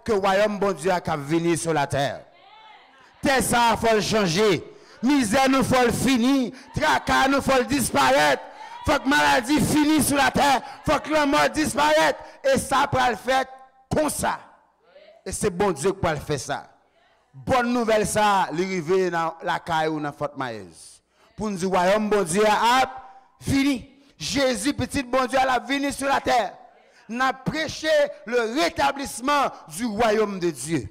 que le royaume bon Dieu a venir sur la terre. Terre ça, il faut le changer. Misère, nous faut le finir. Tracas, nous faut le disparaître. Faut que maladie finisse sur la terre. Faut que la mort disparaisse. Et ça, pour le faire comme ça. Et c'est bon Dieu qui peut le faire ça. Bonne nouvelle ça, l'arrivée dans la caille ou dans Fort Myers. Pour nous dire, royaume bon Dieu a fini. Jésus, petit bon Dieu, a venu sur la terre. N'a prêché le rétablissement du royaume de Dieu.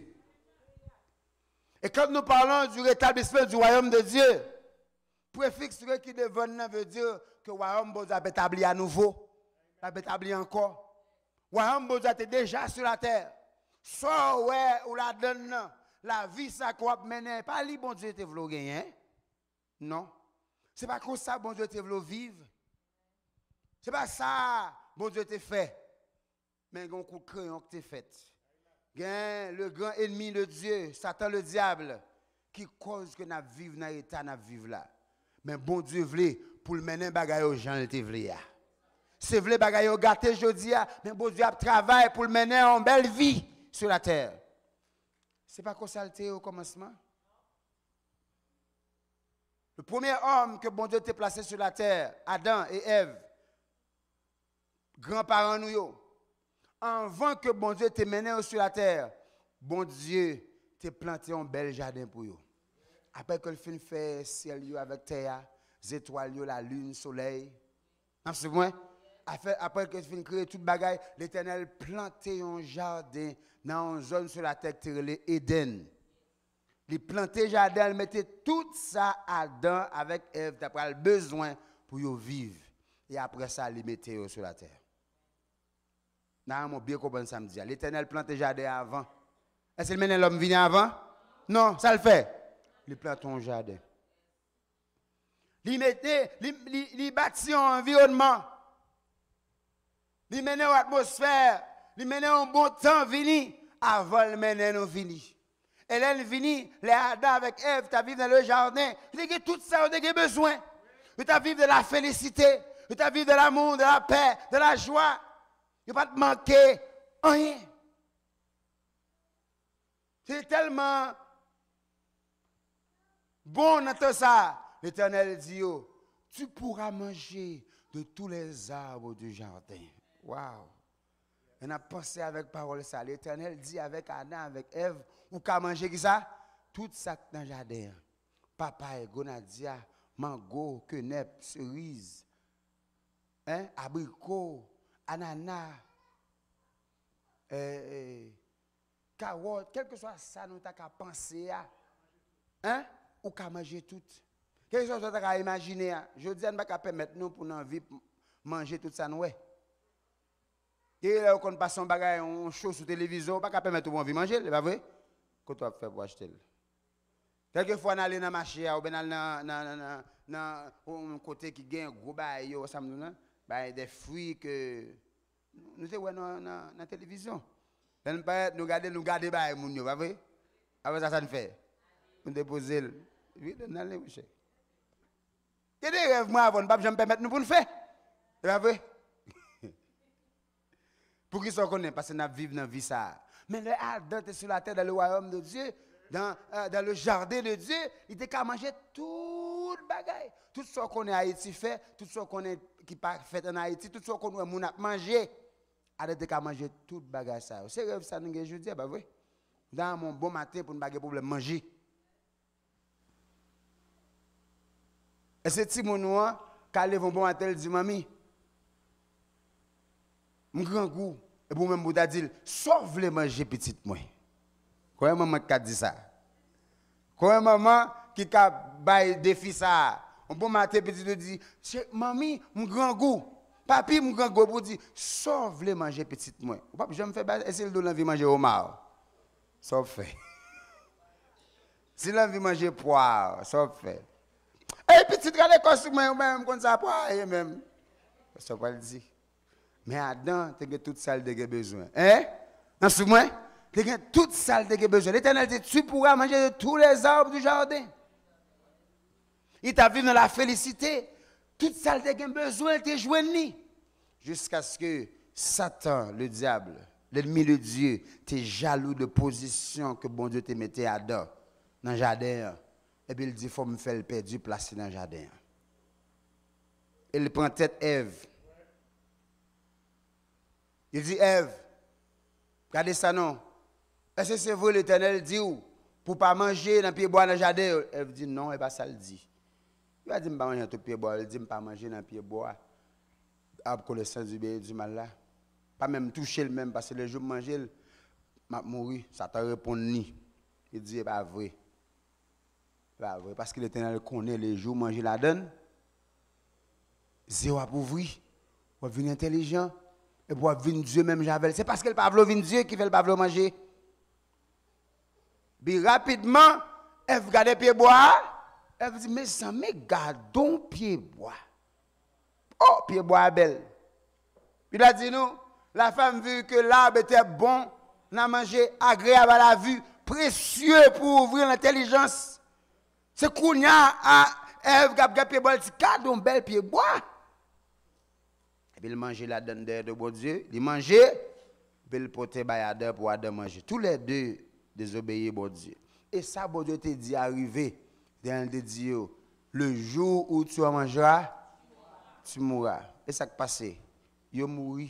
Et quand nous parlons du rétablissement du royaume de Dieu, préfixe qui devant veut dire que le royaume de Dieu a établi à nouveau, a établi encore. Le royaume de Dieu est déjà sur la terre. Soit ouais, ou la donne, la vie ça qu'on mener, pas li bon Dieu te voulu gagner. Non. C'est pas comme ça bon Dieu te voulu vivre. C'est pas ça bon Dieu te fait. Mais un coup de crayon que tu fait. Le grand ennemi de Dieu, Satan le diable, qui cause que nous vivons dans l'état nous vivons là. Mais bon Dieu voulait pour le mener bagaille aux gens te voulait. C'est voulait bagaille au gâté jodi mais bon Dieu a travaillé pour le mener en belle vie sur la terre. C'est pas qu'on s'alté au commencement. Le premier homme que bon Dieu t'a placé sur la terre, Adam et Ève, grands-parents nous, avant que bon Dieu te mené sur la terre, bon Dieu t'a planté un bel jardin pour eux. Après que le fin fait ciel avec terre, les étoiles, la lune, le soleil. Après que le fin créé toute bagaille, l'Éternel planté un jardin dans une zone sur la terre qui est Éden. Il planté jardin, il mettait tout ça à Adam avec Ève, d'après le besoin pour y vivre. Et après ça, il mettait sur la terre. Non, bien compris samedi. L'Éternel plante le jardin avant. Est-ce que l'homme vient avant? Non, ça le fait. Il plante un jardin. Il bâtit un environnement. Il mène une atmosphère. Il mène un bon temps vini avant de mener nous vini. Et là, il vini, les Adam avec Ève, tu as vécu dans le jardin. Tu as tout ça, tu as besoin. Tu as vécu de la félicité. Tu as vécu de l'amour, de la paix, de la joie. Il ne va pas te manquer rien. C'est tellement bon dans tout ça. L'Éternel dit, oh, tu pourras manger de tous les arbres du jardin. Waouh! On a pensé avec parole ça. L'Éternel dit avec Adam, avec Ève, ou qu'à manger qui ça? Tout ça dans le jardin. Papaye, gonadia, mango, quenelle, cerise, abricot, ananas, carotte, quel que soit ça, nous avons pensé à, ou qu'à manger tout. Quel que soit ça, nous avons imaginé. Je dis, nous ne pouvons pas permettre nous pour nous vivre manger tout ça, nous. Et là, quand on passe un bagage, on show sur la télévision, on ne peut pas permettre de manger, c'est pas vrai? Qu'est-ce que tu vas faire pour acheter? Quelquefois, on aller dans le marché, ou bien dans un côté qui gagne un gros bail, des fruits que nous avons dans la télévision. Nous regardons bail, c'est pas vrai? Après ça, ça nous fait. Nous déposons. Oui, dans les marchés. Il y a des rêves, moi, avant, je ne peux pas me permettre pour nous faire. C'est pas vrai? Pour qu'ils soient connus, parce que nous vivons dans la vie ça. Mais le Adam est sur la terre, dans le royaume de Dieu, dans le jardin de Dieu, il était qu'à manger tout le bagaille. Tout ce qu'on est à Haïti fait, tout ce qu'on est qui pas fait en Haïti, tout ce qu'on a mangé, il était qu'à manger tout le bagaille ça. C'est rêve ça, nous je dis, bah oui. Dans mon bon matin pour ne pas problème manger. Et c'est Timoun qui a levé un bon matin, il dit, mamie, mon grand goût, et pour même Bouddha dit, sauf les manger petite moi. Comment maman qui a dit ça? Comment maman qui a bail défi ça? Un bon matin petit dit, mamie, mon grand goût, papi, mon grand goût, pour dire, sauf les manger petite moi. Papa, je me fais essayer de l'envie manger homard. Sauf fait. Si l'envie manger poire, sauf fait. Et petit gars, les moi même comme ça poire, et même. Ça pas le dire. Mais Adam, tu as toute salle de besoin. Hein? Dans ce moment, tu as toute salle de besoin. L'Éternel dit, tu pourras manger de tous les arbres du jardin. Il t'a vu dans la félicité. Toute salle de besoin, tu es joigné. Jusqu'à ce que Satan, le diable, L'ennemi de Dieu, tu es jaloux de position que bon Dieu te mettait à Adam dans le jardin. Et puis il dit, il faut me faire le perdu placer dans le jardin. Il prend tête Ève. Il dit, Ève, regardez ça non. Est-ce que c'est vous l'Éternel dit ou pour ne pas manger dans le pied bois dans le jardin? Ève dit non, et pas ça le dit. Il a dit, je ne pas manger dans le pied bois. Il dit, je ne pas manger dans le pied bois. À connaissance du bien et du mal là. Pas même toucher le même, parce que le jour où je mange, je vais mourir. Ça t'a répondu ni. Il dit, c'est pas vrai. Pas vrai. Parce que l'Éternel connaît les jours où manger la donne. Zéro à ouvrir. Pour venir intelligent. Et pour venir Dieu même Javel. C'est parce que le Pavlo vient Dieu qui fait le Pavlo manger. Puis rapidement, elle regarde pied bois. Elle dit, mais ça me gardons pied bois. Oh, pied bois belle. Puis il a dit nous, la femme vu que l'arbre était bon, on a mangé agréable à la vue, précieux pour ouvrir l'intelligence. C'est Kounia à Ève qui a pied bois, elle dit, gardons bel pied bois. Et puis il mangeait la donne de bon Dieu, il mangeait, puis il portait Adam pour Adam manger. Tous les deux désobéir bon Dieu. Et ça, bon Dieu te dit arriver, dans le Dieu, le jour où tu mangeras, tu mourras. Et ça qui passe, il mourut.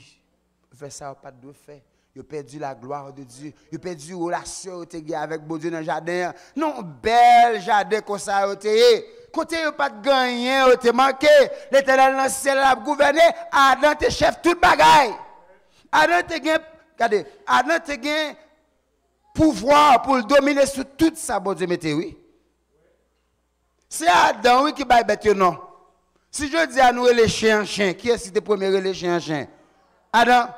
Il fait ça, pas de fait. Il a perdu la gloire de Dieu. Il a perdu la relation avec bon Dieu dans le jardin. Non, bel jardin comme ça, côté il pas de gagner, il te manqué. L'Éternel dans le ciel a gouverné. Adam te chef toute bagaille. Adam te gagne, regardez, Adam te gagne pouvoir pour le dominer sur tout ça, bon Dieu, mettez oui. C'est Adam oui qui va bête non. Si je dis à nous les chiens, qui est-ce qui te premier les chiens? Adam.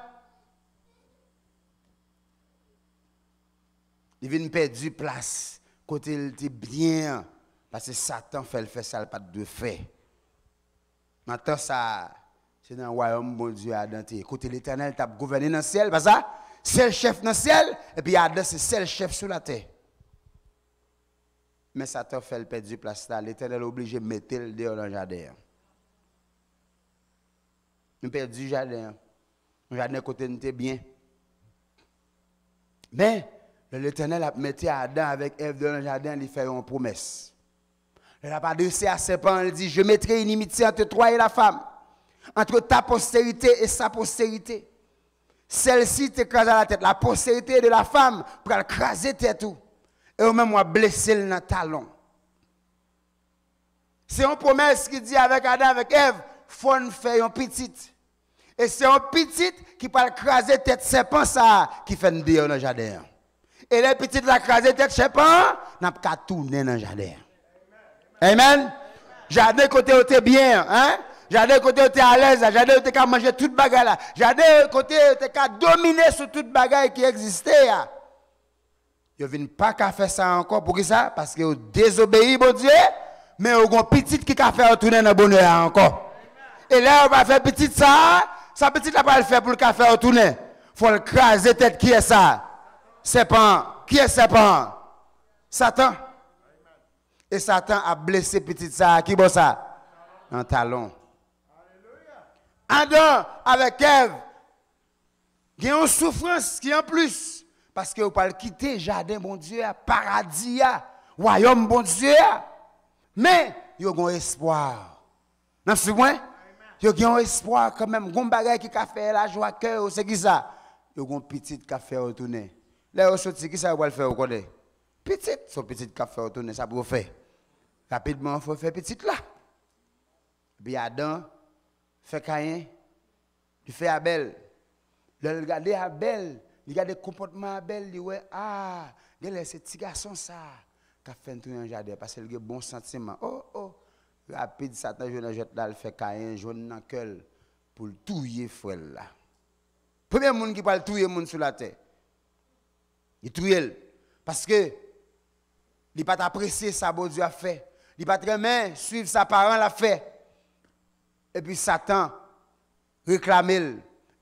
Il vient perdre place. Côté il était bien. Parce que Satan fait ça, pas de fait. Maintenant, ça, c'est dans le royaume, bon Dieu, Adam. Côté l'Éternel, tu as gouverné dans le ciel, pas ça? C'est le chef dans le ciel, et puis Adam, c'est le chef sur la terre. Mais Satan fait le perdre place là. L'Éternel est obligé de mettre le dehors dans le jardin. Nous perdons du jardin. Le jardin côté nous était bien. Mais l'Éternel a mis Adam avec Ève dans le jardin, il fait une promesse. Il n'a pas adressé à serpent, il dit, je mettrai une inimitié entre toi et la femme, entre ta postérité et sa postérité. Celle-ci t'écrase à la tête, la postérité de la femme pour écraser tête tout. Et au même moi blesser le talon. C'est une promesse qui dit avec Adam, avec Ève, il faut faire un petit. Et c'est un petit qui peut écraser tête serpent ça qui fait une dehors dans le jardin. Et les petites la écraser tête serpent, n'a pas tourner dans le jardin. Amen. Jardin côté où tu bien, hein? Jardin côté où tu à l'aise, jardin où tu as manger toute bagarre là. Jardin côté où tu as dominer sur toute bagarre qui existait là. Ils ne viennent pas qu'à faire ça encore pour ça parce que vous désobéissez bon Dieu, mais vous avez une petite qui a fait retourner dans le bonheur encore. Et là on va faire petite ça petite là pas le faire pour le café retourner. Faut le craser tête qui est ça? Serpent. Qui est serpent? Satan. Et Satan a blessé petit ça. Qui bon ça? Un talon. Adam avec Ève, il y a une souffrance qui est en plus. Parce que vous pouvez quitter le jardin, bon Dieu, paradis, royaume, bon Dieu. Mais il y a un espoir. Non, c'est vrai? Il y a un espoir quand même. Il y a un bagage qui a fait la joie cœur. C'est qui ça? Il y a un petit qui a fait retourner. Là, vous sortez, qui ça va le faire? Petit, son petit qui a fait retourner, ça pour faire. Rapidement, il faut faire petit là. Puis Adam fait Caïn, il fait Abel. Il regarde Abel, il regarde le comportement Abel, il dit ouais, ah, regardez ce petit garçon ça, qui a fait un tour dans le jardin parce qu'il a un bon sentiment. Oh, rapide, Satan, je jette là, il fait Caïn, jaune dans le cœur pour le touiller frère là. Premier monde qui parle touiller monde sur la terre. Il touille parce que il n'a pas apprécié ça, bon Dieu a fait. Il n'a pas très bien suivre sa parent l'a fait. Et puis Satan réclame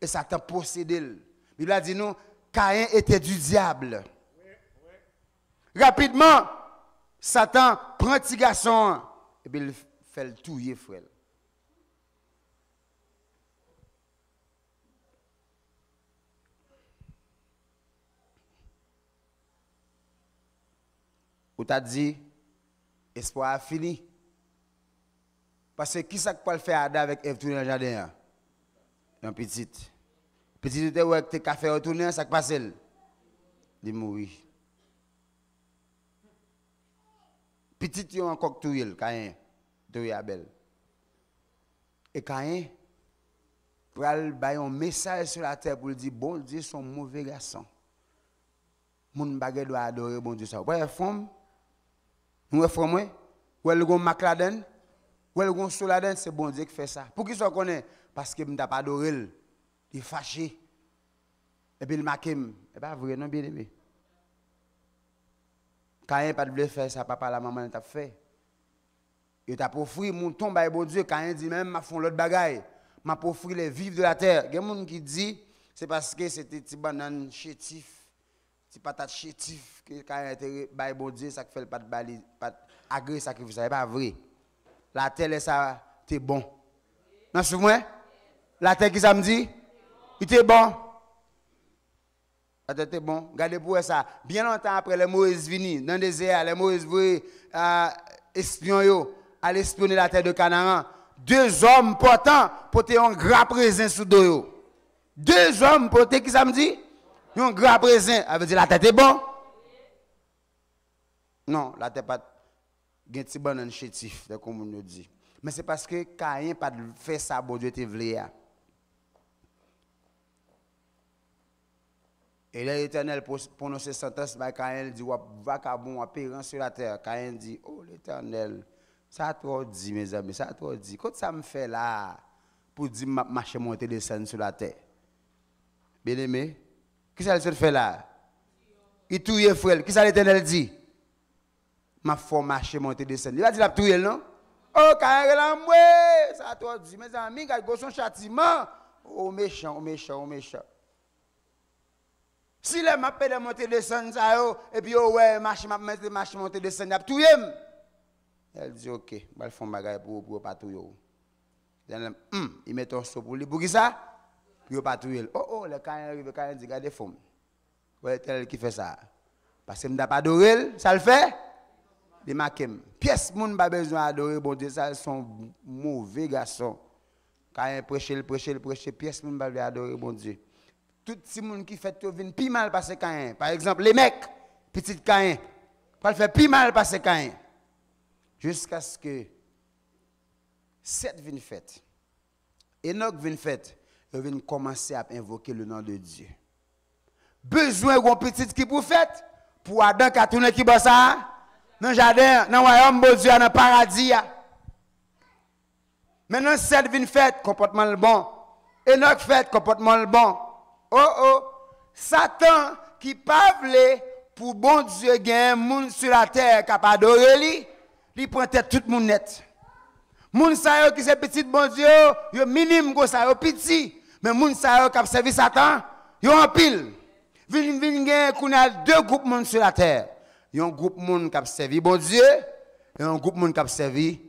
et Satan possédé. Il a dit non, Caïn était du diable. Oui. Rapidement, Satan prend un petit garçon et puis il fait le touiller, frère. Ou t'a dit, espoir a fini. Parce que qui ça peut le faire Adam avec Ève tourner dans le jardin? Un petit. Petit était ouais que café retourner, ça passe. Il mourit. Petit yo encore touyer Caïn, touyer Abel. Et Caïn pral bay un message sur la terre pour dire bon Dieu son mauvais garçon. Moun bagay doit adorer bon Dieu ça. Ouais femme. Nous femme ouais. Ouais le gon macladen. Ouais le gon soladen c'est bon Dieu qui fait ça. Pour qui ça connaît parce que m't'a pas adoré. Il fâché. Et puis il makem. Et pas vrai non bien aimé. Caïn pas de faire ça papa la maman t'a fait. Il t'a offert mon tombe à bon Dieu Caïn dit même m'a font l'autre bagaille. M'a offert les vivres de la terre. Il y a des gens qui disent c'est parce que c'était petit banane chétif, petit patate chétif que Caïn était bail bon Dieu ça fait pas de bali pas agré sacrifice ça pas vrai. La terre ça t'es bon. Non c'est moi la terre qui ça me dit il était bon. La terre était bon. Regardez pour ça. Bien longtemps après les Moïse vini dans le désert, les Moïse voulaient espion yo aller espionner la terre de Canaan. Deux hommes portant porter un grand présent sous dos. Deux hommes porter qui ça me dit un grand présent, ça veut dire la tête est bon. Non, la tête pas gen ti banane chétif comme on nous dit. Mais c'est parce que Caïn pas fait ça bon Dieu te voulait. Et l'Éternel prononce sentence par Caïn dit va cabon apérant sur la terre. Caïn dit oh l'Éternel ça trop dit mes amis, ça trop dit. Qu'est-ce que ça me fait là pour dire marcher monter descendre sur la terre? Bien aimé, qui ça le fait là? Il touye frère, qui ça l'Éternel dit? Ma faut marcher monter descendre. Il va dire la touye non? Oh Caïn là moi, ça trop dit mes amis, gars son châtiment. Oh méchant, oh méchant, oh méchant. Si les m'appelle de monter descendre ça yo et puis oh ouais marcher monter descendre, il touye. Elle dit OK, je vais faire un bagage pour pas tout yo. Il met un saut pour lui. Pour qui ça? Pour pas tout yo. Oh, le Caïn arrive, Caïn dit regardez femme. Ouais, tel qui fait ça. Parce que m'da pas adoré, ça le fait. De makem. Pièce moun pas besoin adorer bon Dieu, ça sont mauvais garçons. Caïn prêcher, pièce moun pas adorer bon Dieu. Tout si moun qui fait tout vinn pi mal passer Caïn. Par exemple, les mecs, petit Caïn, pas le faire pi mal passer Caïn. Jusqu'à ce que 7 viennent faites. Enoch vient fait, il vient commencer à invoquer le nom de Dieu. Besoin d'un petit qui pour fait, pour Adam qui a tourné qui bosse ça, dans le jardin, dans le royaume de Dieu, dans le paradis. Maintenant 7 viennent fait, comportement le bon. Enoch fait, comportement le bon. Oh, Satan qui parle pour bon Dieu gagner un monde sur la terre capable d'adorer lui. Il prend tête tout le monde net. Moun sa yo qui c'est petit bon Dieu, yo minime go sa yo petit, mais moun sa yo qui servi Satan, yo en pile. Vin gen kounya deux groupes monde sur la terre. Yon groupe monde qui servi bon Dieu et un groupe monde qui servi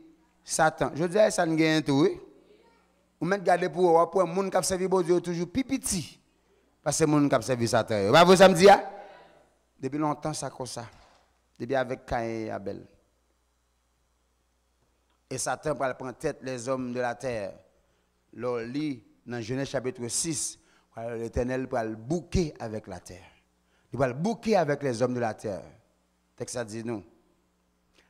Satan. Je dis ça n'gagne tout oui. Ou mettre garder pour monde qui servi bon Dieu toujours petit parce que monde qui servi Satan. Pas vous ça me dit depuis longtemps ça comme ça. Depuis avec Caïn et Abel. Et Satan va prendre tête les hommes de la terre. L'on lit dans Genèse chapitre 6, l'Éternel va le bouquer avec la terre. Il va le bouquer avec les hommes de la terre. Texte ça dit nous.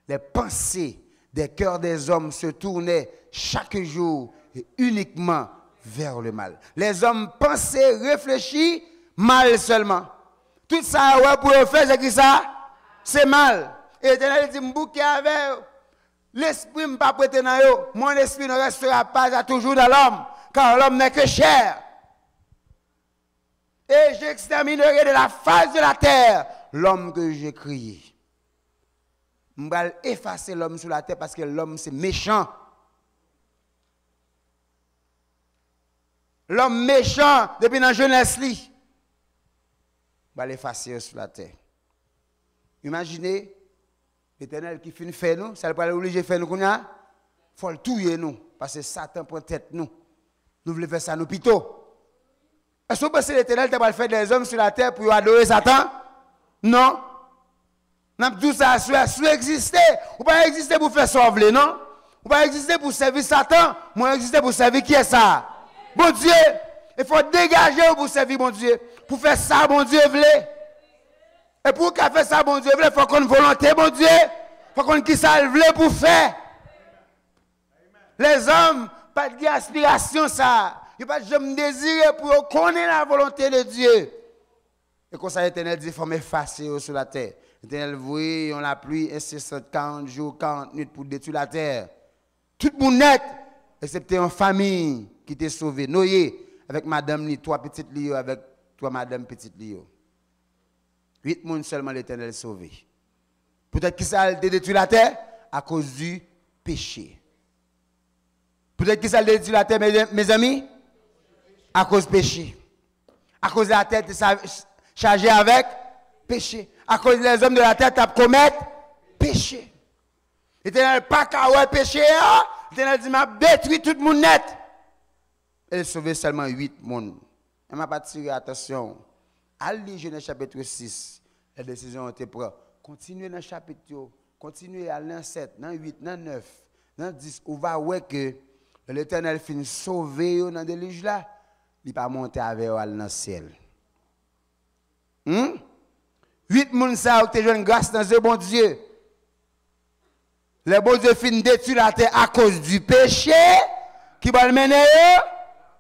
Les pensées des cœurs des hommes se tournaient chaque jour et uniquement vers le mal. Les hommes pensaient, réfléchissent mal seulement. Tout ça, ouais, pour faire, c'est qui ça? C'est mal. Et l'Éternel dit, bouquer avec. L'esprit ne pas prêter dans eux. Mon esprit ne restera pas toujours dans l'homme, car l'homme n'est que chair. Et j'exterminerai de la face de la terre l'homme que j'ai créé. Je vais effacer l'homme sur la terre parce que l'homme c'est méchant. L'homme méchant, depuis la jeunesse, je vais l'effacer sur la terre. Imaginez. L'Éternel qui finit faire nous, ça ne va pas obliger de faire nous. Il faut le tuer nous, parce que Satan prend tête nous. Nous voulons faire ça nous plutôt. Est-ce que vous pensez que l'Éternel va faire des hommes sur la terre pour adorer Satan? Non. N'a tout ça soit exister, ou pas exister pour faire sauver non? Ou pas exister pour servir Satan, moi exister pour servir qui est ça? Bon Dieu, il faut dégager pour servir bon Dieu, pour faire ça bon Dieu veut. Et pour qu'à faire ça bon Dieu veut, il faut qu'on volonté bon Dieu, il faut qu'on qui ça veut pour faire. Les hommes pas d'aspiration ça, ils pas jamais désirer pour connaître la volonté de Dieu. Et comme ça l'Éternel dit, il faut m'effacer sur la terre. L'Éternel voit, on la pluie incessante 40 jours, 40 minutes pour détruire la terre. Tout le monde net, excepté une famille qui t'est sauvée. Noé, avec madame ni 3 petites lios, avec 3 madame petites lios. 8 personnes seulement l'Éternel sauvé. Peut-être que ça a détruit la terre à cause du péché. Peut-être que ça a détruit la terre, mes amis, à cause du péché. À cause de la terre chargée avec péché. À cause des hommes de la terre qui commettent péché. L'Éternel pas qu'à péché, l'Éternel dit m'a détruit tout le monde net. Elle sauvé seulement 8 personnes. Elle m'a pas tiré attention. Allez Genèse chapitre 6, la décision a été prise. Continuez dans le chapitre, continuez à l'an 7, dans 8, dans 9, dans 10. On va voir que l'Éternel finit sauver dans des déluge là. Il pas monter avec eux dans le ciel. 8 personnes ça ont joué grâce dans le bon Dieu. Le bon Dieu finit détruire la terre à cause du péché qui va le mener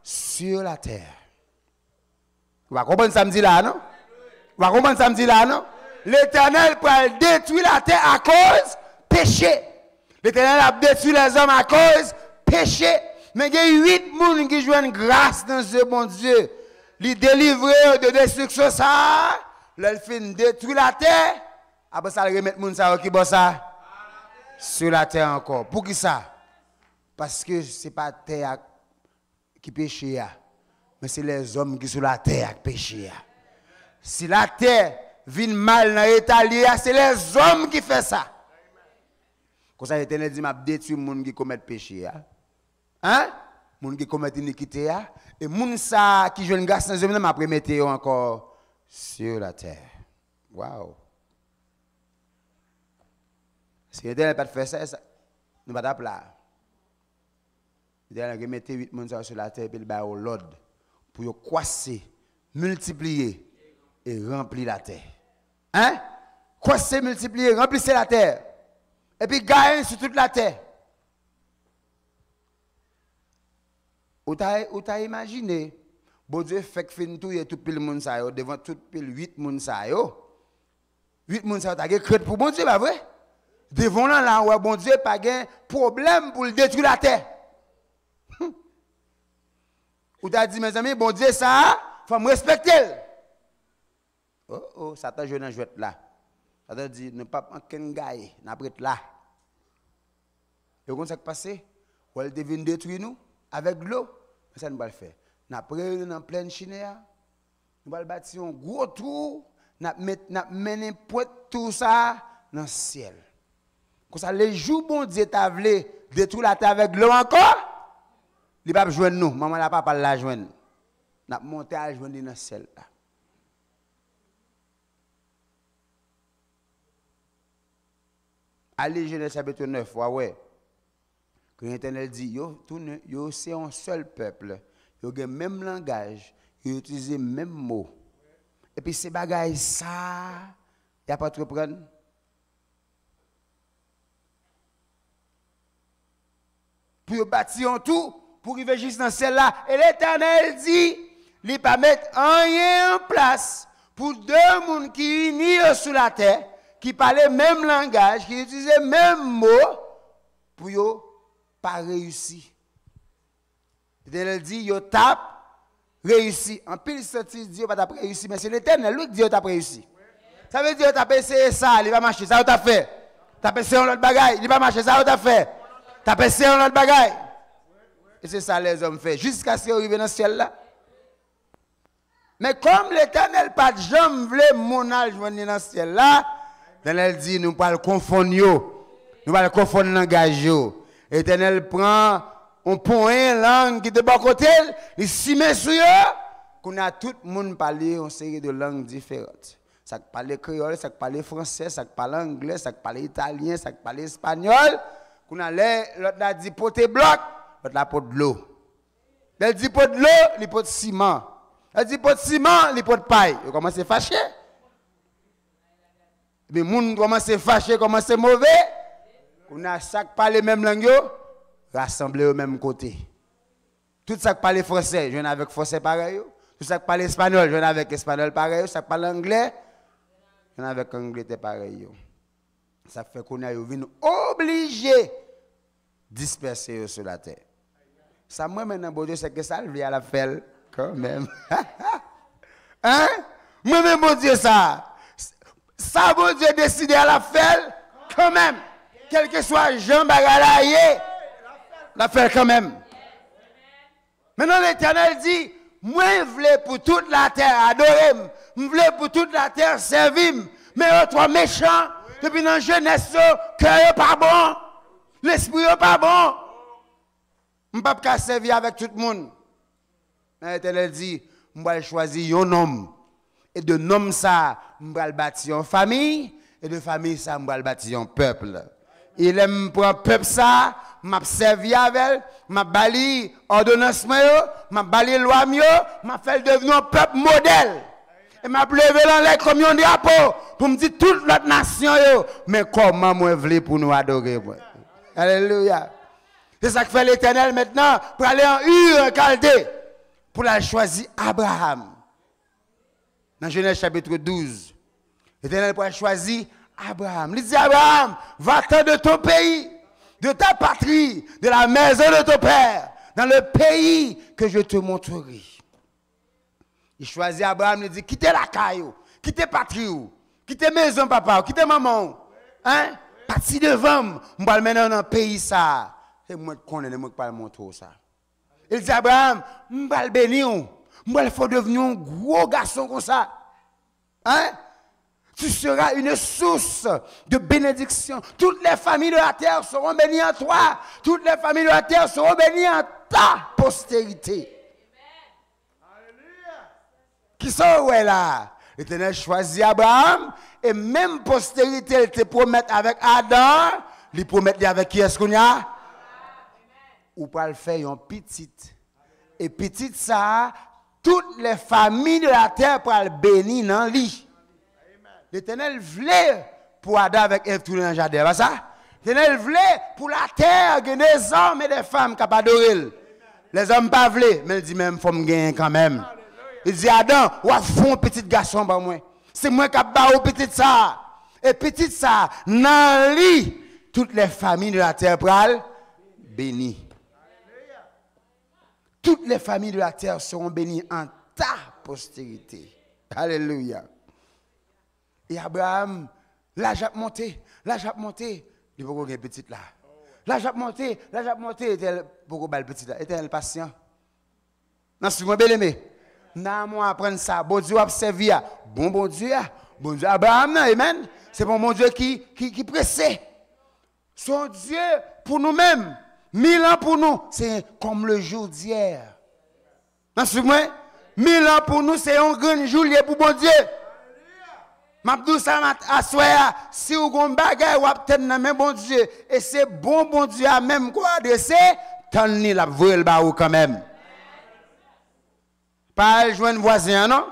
sur la terre. Vous comprenez ça me dit là, non? Vous comprenez ça me dit là, non? L'Éternel peut détruire la terre à cause péché. L'Éternel a détruit les hommes à cause péché. Mais il y a 8 personnes qui jouent grâce dans ce bon Dieu. Les délivrer de destruction ça, leur fin détruire la terre. Après ça, remettre les gens qui bossent ça sur la terre encore. Pour qui ça? Parce que ce n'est pas la terre qui péche, mais c'est les hommes qui sont sur la terre qui péchent. Si la terre vient mal dans l'état lié, c'est les hommes qui font ça. Comme ça, l'Éternel dit, m'a détruit les gens qui commettent péché. Hein? Les gens qui commettent iniquité. Et les gens qui jouent une grâce dans les hommes, m'a remettre encore sur la terre. Waouh! Si l'Éternel n'a pas fait ça, nous ne pouvons pas là. L'Éternel a remettre 8 personnes sur la terre et il va au l'ordre pour croiser, multiplier et remplir la terre. Hein? Croiser, multiplier, remplir la terre. Et puis gagner sur toute la terre. Ou t'as imaginé, bon Dieu fait que fin tout le monde ça devant tout le 8 personnes ça 8 personnes ça t'as créé pour bon Dieu, pas vrai? Devant là ouais bon Dieu pas de problème pour détruire la terre. Ou t'as dit mes amis, bon Dieu ça, faut me respecter. Oh, Satan joue dans jouet là. Satan dit ne pas aucun gars, n'a pas là. Et comment ça qui passe? Ou elle devine détruire nous avec l'eau. Ça ne va le faire. N'a pris dans pleine Chinéa. Nous allons bâtir un gros trou, n'a mener tout ça dans le ciel. Comme ça les jours bon Dieu t'a voulu détruire la terre avec l'eau encore. Il va joindre nous, maman la papa la joindre. N'a monté à joindre dans le ciel là. Allez Genèse chapitre 9, ouais. Que l'Éternel dit yo c'est un seul peuple. Yo a même langage, yo utilise même mot. Et puis ces bagailles ça, y a pas de reprendre. Pour bâtir en tout pour arriver juste dans celle-là. Et l'Éternel dit, il ne va pas mettre rien en place pour 2 personnes qui unis sur la terre, qui parlent le même langage, qui utilisent le même mot, pour ne pas réussir. L'Éternel dit, yo tape, réussi. En pile, sorti, Dieu va pas réussi, mais c'est l'Éternel, lui qui dit, yo tape réussi. Ça veut dire, que tu as essayé ça, il va marcher, ça, tu as fait. Tu as essayé un autre bagaille, il va marcher, ça, tu as fait. Tu as essayé un autre bagaille. Et c'est ça les hommes font, jusqu'à ce qu'ils arrivent dans le ciel là. Mais comme l'Éternel pas de jamais voulu mon âge venir dans le ciel là, l'Éternel dit, nous ne pouvons pas confondre, nous ne pouvons pas confondre le langage. L'Éternel prend un point, langue qui est de bon côté, il s'y met sur eux, qu'on a tout le monde parler une série de langues différentes. ça qui parle créole, ça qui parle français, ça qui parle anglais, ça qui parle italien, ça qui parle espagnol. Qu'on allait, l'autre a dit pote bloc, l'autre a pote de l'eau. Elle dit pote de l'eau, il pote ciment. Elle dit pote ciment, il pote paille. Il commence à fâcher. Mais moun commence à fâcher, commence à mauvais. On a ça qui parle même langue, rassemblé au même côté. Tout ça qui parle français, je viens avec français pareil. Tout ça qui parle espagnol, je viens avec espagnol pareil. Ça qui parle anglais, je viens avec anglais pareil. Ça fait qu'on a obligé de disperser sur la terre. Ça, moi, maintenant, bon Dieu, c'est que ça, lui, à la faire, quand même. Hein? Moi-même, bon Dieu, ça. Ça, bon Dieu, décidé à la faire, quand même. Quel que soit Jean Bagalaye, la faire quand même. Maintenant, l'Éternel dit, moi, je voulais pour toute la terre adorer, je voulais pour toute la terre servir, mais eux, toi, méchants, depuis dans la jeunesse, le cœur n'est pas bon, l'esprit n'est pas bon. Je ne peux pas servir avec tout le monde. L'Éternel dit, je vais choisir un homme. Et de nom ça, je vais bâtir une famille. Et de famille ça, je vais bâtir un peuple. Il aime prendre un peuple ça, je vais servir avec, je vais bâtir ordonnance, je vais bâtir loi, je vais faire devenir un peuple modèle. Et je vais lever dans l'air comme un drapeau pour me dire toute l'autre nation. Mais comment moi je veux pour nous adorer. Alléluia. C'est ça que fait l'Éternel maintenant pour aller en Ur, en Chaldée, pour aller choisir Abraham. Dans Genèse chapitre 12, l'Éternel pour aller choisir Abraham. Il dit Abraham, va-t'en de ton pays, de ta patrie, de la maison de ton père, dans le pays que je te montrerai. Il choisit Abraham, il dit quittez la caillou, quittez patrie, quittez maison papa, quittez maman. Hein? Parti devant, je vais maintenant dans le pays ça. Et moi, je connais, moi, pas montrer ça. Il dit Abraham, je vais le bénir, je vais le faire devenir un gros garçon comme ça. Hein? Tu seras une source de bénédiction. Toutes les familles de la terre seront bénies en toi. Toutes les familles de la terre seront bénies en ta postérité. Qui sont où est là? L'Éternel choisit Abraham et même postérité, il te promet avec Adam, il promet avec qui est-ce qu'on y a? Ou pas le faire un petit. Et petit ça, toutes les familles de la terre pour le bénir dans lui. L'Éternel voulait pour Adam avec Ève tout dans le jardin, pas ça? L'Éternel voulait pour la terre que des hommes et des femmes qui adorer. Les hommes pas voulaient, mais il dit même faut me gagner quand même. Il dit Adam, ou à fond petit garçon par moi. C'est moi qui ai au petit ça. Et petit ça, dans lui, toutes les familles de la terre pral bénies. Toutes les familles de la terre seront bénies en ta postérité. Alléluia. Et Abraham, là j'ai monté, il faut qu'on ait petit là. Là j'ai monté, il était beaucoup belle petit là, était patient. Non, c'est moi bien aimé. Non, moi apprendre ça, bon Dieu a servi, bon Dieu, Abraham, non, amen. C'est bon Dieu qui pressé. Son Dieu pour nous-mêmes. 1000 ans pour nous, c'est comme le jour d'hier. Non, c'est moi. 1000 ans pour nous, c'est un grand jour pour bon Dieu. M'abdou ça assoya, si vous avez un bagage, vous avez même bon Dieu. Et c'est bon Dieu à même quoi adresser, tant ni la voie le bas quand même. Pas joindre voisin, non?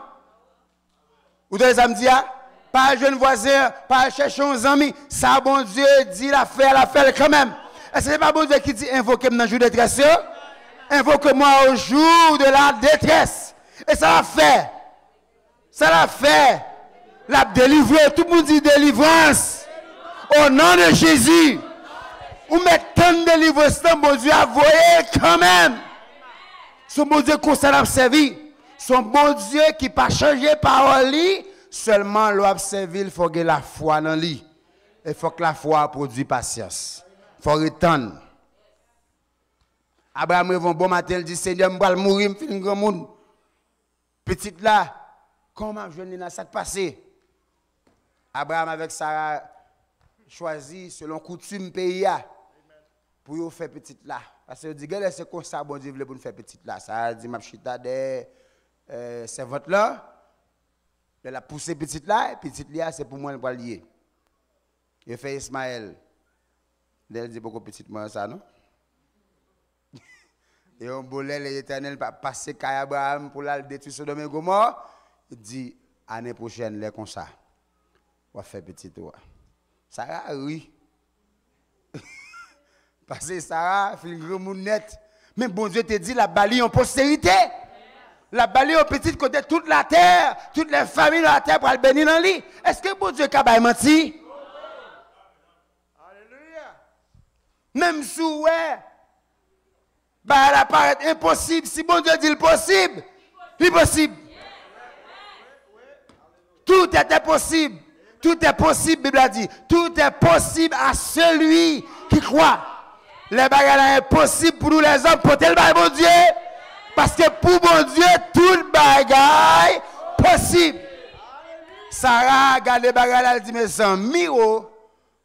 Vous devez ça me dire, pas joindre voisin, pas chercher un ami. Ça, bon Dieu dit la faire quand même. Est-ce que ce n'est pas bon Dieu qui dit invoquez-moi dans le jour de détresse? Invoquez-moi au jour de la détresse. Et ça l'a fait. Ça l'a fait. La délivrance. Tout le monde dit délivrance. Au nom de Jésus. Ou mettez tant de délivrance, bon Dieu a voyé quand même. Son bon Dieu qu'on s'en a servi. Son bon Dieu qui n'a pas changé parole lui, seulement l'on servi, il faut que la foi dans lui. Il faut que la foi produise patience. Il faut retendre. Abraham revient bon matin, il dit Seigneur, je vais mourir, je suis un grand monde. Petite là, comment je viens dans ça passé? Abraham avec Sarah choisi selon coutume pays pour faire petite là. Parce que dit c'est comme ça bon Dieu veut pour nous faire petite là. Ça dit m'a chita des servantes là. Elle a poussé petite là, et petite là, c'est pour moi le lier. Il fait Ismaël. Elle dit beaucoup petite moi ça, non? Et on bolait l'Éternel passer qu'à Abraham pour la détruire Sodome et Gomorrhe. Il dit, année prochaine, les comme ça. On va faire petit toi. Sarah, oui. Parce que Sarah, fait une grande net. Mais bon Dieu te dit, la balie en postérité. La balie en petite côté toute la terre, toutes les familles de la terre pour le bénir dans lui. Est-ce que bon Dieu a menti? Alléluia. Même si ouais. Bah, elle apparaît impossible. Si bon Dieu dit le possible, l'impossible. Tout était possible. Tout est possible, Bible a dit. Tout est possible à celui qui croit. Les bagages sont impossibles pour nous les hommes. Porter le bail, bon Dieu. Parce que pour bon Dieu, tout bagaille possible. Sarah regarde les bagages, elle dit, mes amis,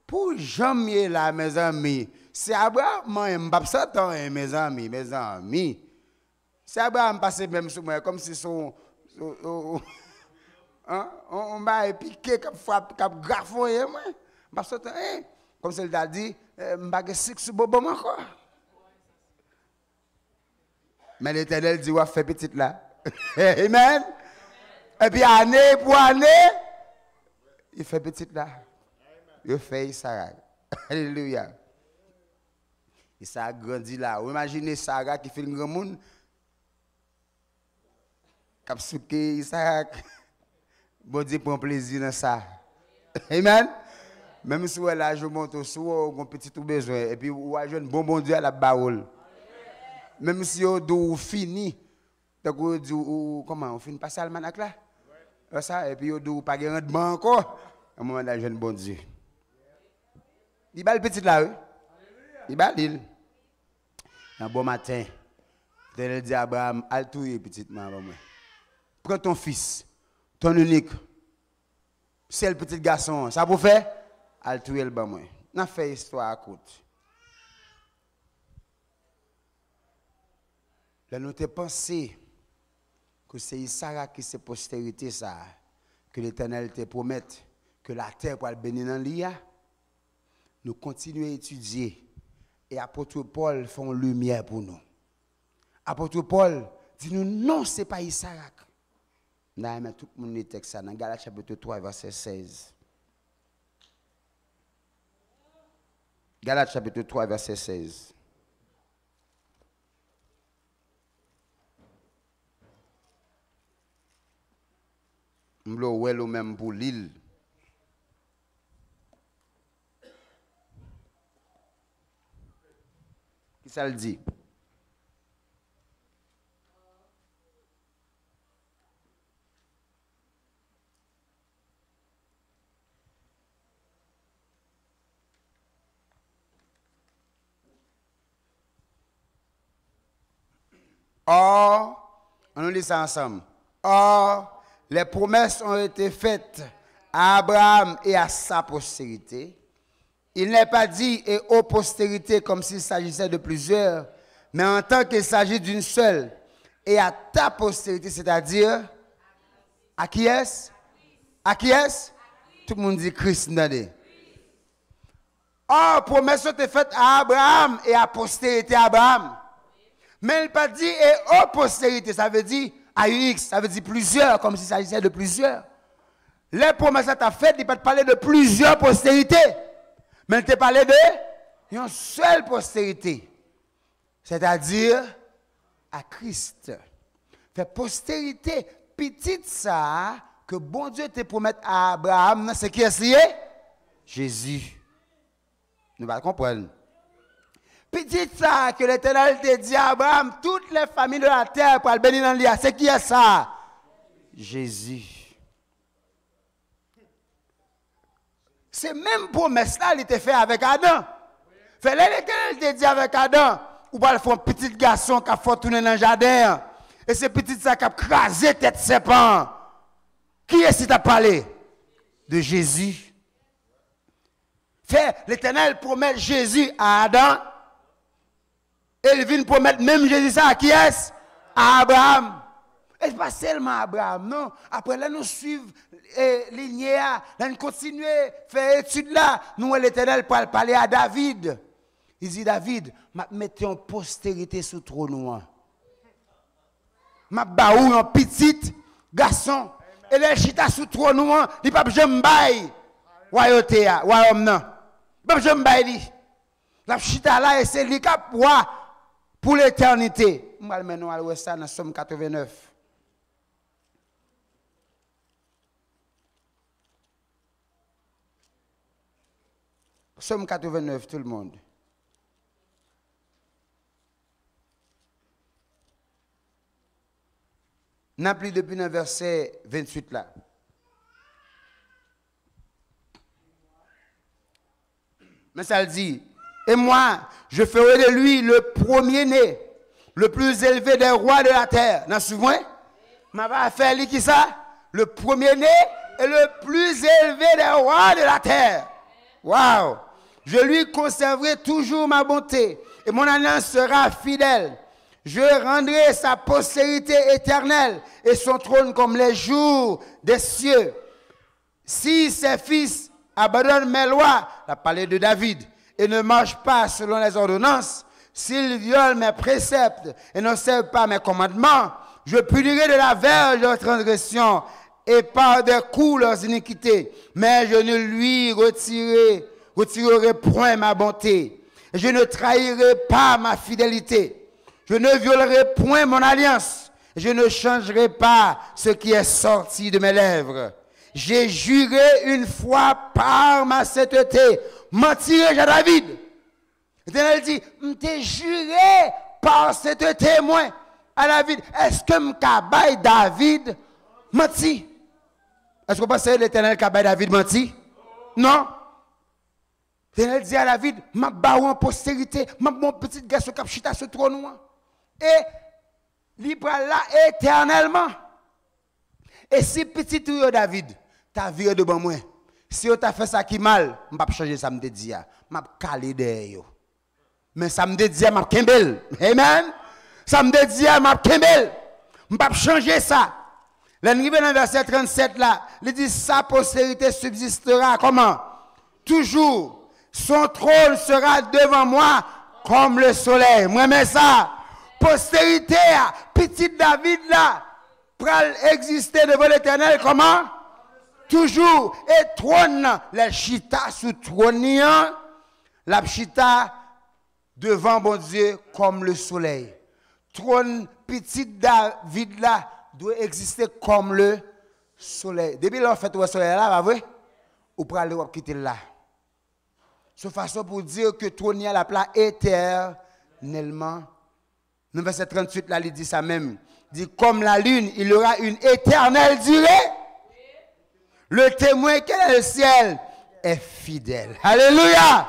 pour jamais là, mes amis. C'est Abraham, moi, je ne mes amis, mes amis. C'est Abraham passé même sur moi, comme si son. On m'a piqué, comme frappe, comme grafouillé, moi. Comme celle a dit, je ne sais pas si bobo encore. Mais l'Éternel dit, ouais, fais petite là. Amen. Et puis, année pour année, il fait petite là. Il fait Sarah. Alléluia. Et ça a grandi là. Vous imaginez Sarah qui fait un grand monde. Cap souke Isaac. Bon Dieu prend plaisir dans ça. Amen. Même si elle a joué monte sous un petit tout besoin. Et puis, vous avez un bon Dieu à la baoule. Même si vous fini. Comment on finit passer à l'almanach là? Ça, et puis vous pas de rendement encore. À un moment, là, jeune bon Dieu. Il va le petit là, oui. Il va l'île. Un bon matin, il dit à Abraham, al touye petite maman. Prends ton fils, ton unique, c'est le petit garçon, ça vous fait? Al touye le bon moi. On a fait histoire à côté. Là, nous avons pensé que c'est Sarah qui c'est postérité ça, que l'Éternel te promette que la terre pour le bénir dans l'IA. Nous continuons à étudier. Et apôtre Paul font lumière pour nous. Apôtre Paul dit nous non, ce n'est pas Isaac. Mais tout le monde est texte dans Galates chapitre 3, verset 16. Galates chapitre 3, verset 16. Je vais même pour l'île. Qui ça le dit? Or, on nous lit ça ensemble. Or, les promesses ont été faites à Abraham et à sa postérité. Il n'est pas dit et aux postérités comme s'il s'agissait de plusieurs, mais en tant qu'il s'agit d'une seule. Et à ta postérité, c'est-à-dire, à qui est-ce? À qui est-ce? Tout le monde dit Christ. Or, promesse ont été faites à Abraham et à postérité Abraham. Mais il n'est pas dit et aux postérités, ça veut dire à UX, ça veut dire plusieurs, comme s'il s'agissait de plusieurs. Les promesses que tu as faites, il ne peut pas parler de plusieurs postérités. Mais il te parlait de une seule postérité, c'est-à-dire à Christ. Fait postérité, petite ça, que bon Dieu te promette à Abraham, c'est qui est Jésus. Nous allons comprendre. Petite ça, que l'Éternel te dit à Abraham, toutes les familles de la terre pour le bénir dans l'IA, c'est qui est ça? Jésus. C'est même promesse là, il était fait avec Adam. Fait l'Éternel te dit avec Adam, ou pas le faire un petit garçon qui a fait tourner dans le jardin. Et ce petit ça qui a crasé tête serpent. Qui est-ce qui t'a parlé? De Jésus. Fait l'Éternel promet Jésus à Adam. Et il vient promettre même Jésus ça à qui est-ce? À Abraham. Et pas seulement Abraham, non. Après là, nous suivons lignée, nous continuons à faire étude là. Nous, l'Éternel, pour parler à David. Il dit, David, je mets en postérité sur le trône. Je baou un petit garçon. Et le chita sous le trône, il ne peut pas jamais royauté, royaume non. Il ne peut pas jamais. La chita là, et c'est lui qui a pour l'éternité. Je vais maintenant aller ça dans Somme 89. Somme 89, tout le monde. N'a plus depuis le verset 28 là. Mais ça le dit. Et moi, je ferai de lui le premier-né, le plus élevé des rois de la terre. Vous vous souvenez? Je vais faire lui qui ça? Le premier-né et le plus élevé des rois de la terre. Waouh! Je lui conserverai toujours ma bonté et mon alliance sera fidèle. Je rendrai sa postérité éternelle et son trône comme les jours des cieux. Si ses fils abandonnent mes lois, la parole de David, et ne marchent pas selon les ordonnances, s'ils violent mes préceptes et ne servent pas mes commandements, je punirai de la verge leurs transgressions et par des coups leurs iniquités. Mais je ne lui retirerai point ma bonté. Et je ne trahirai pas ma fidélité. Je ne violerai point mon alliance. Je ne changerai pas ce qui est sorti de mes lèvres. J'ai juré une fois par ma sainteté. Mentirai-je à David? L'Éternel dit, m'te juré par cette témoin à David. Est-ce que m'kabaye David menti? Est-ce que vous pensez que l'Éternel kabaye David menti? Non. L'Éternel dit à David, m'a baou en postérité, m'a mon petit garçon qui chita sur le trône. Et libre là éternellement. Et si petit ou David, t'as viré devant moi. Si tu as fait ça qui mal, je ne vais pas changer ça, je me dis, je vais caler derrière. Mais ça me dit, je vais kembel. Amen. Ça me dit, je vais kembel. Je ne vais pas changer ça. L'arrivée dans le verset 37 là, il dit, sa postérité subsistera comment? Toujours. Son trône sera devant moi comme le soleil. Moi, mais ça, postérité, petit David là, pour exister devant l'Éternel, comment? Toujours. Et trône, la chita sous trône, la chita devant bon Dieu comme le soleil. Trône, petit David là, doit exister comme le soleil. Depuis là, on fait le soleil là, va vrai? Ou pour aller quitter là. De façon pour dire que trône la place éternellement. Dans le verset 38, là, il dit ça même. Il dit, comme la lune, il y aura une éternelle durée. Le témoin qui est le ciel est fidèle. Alléluia.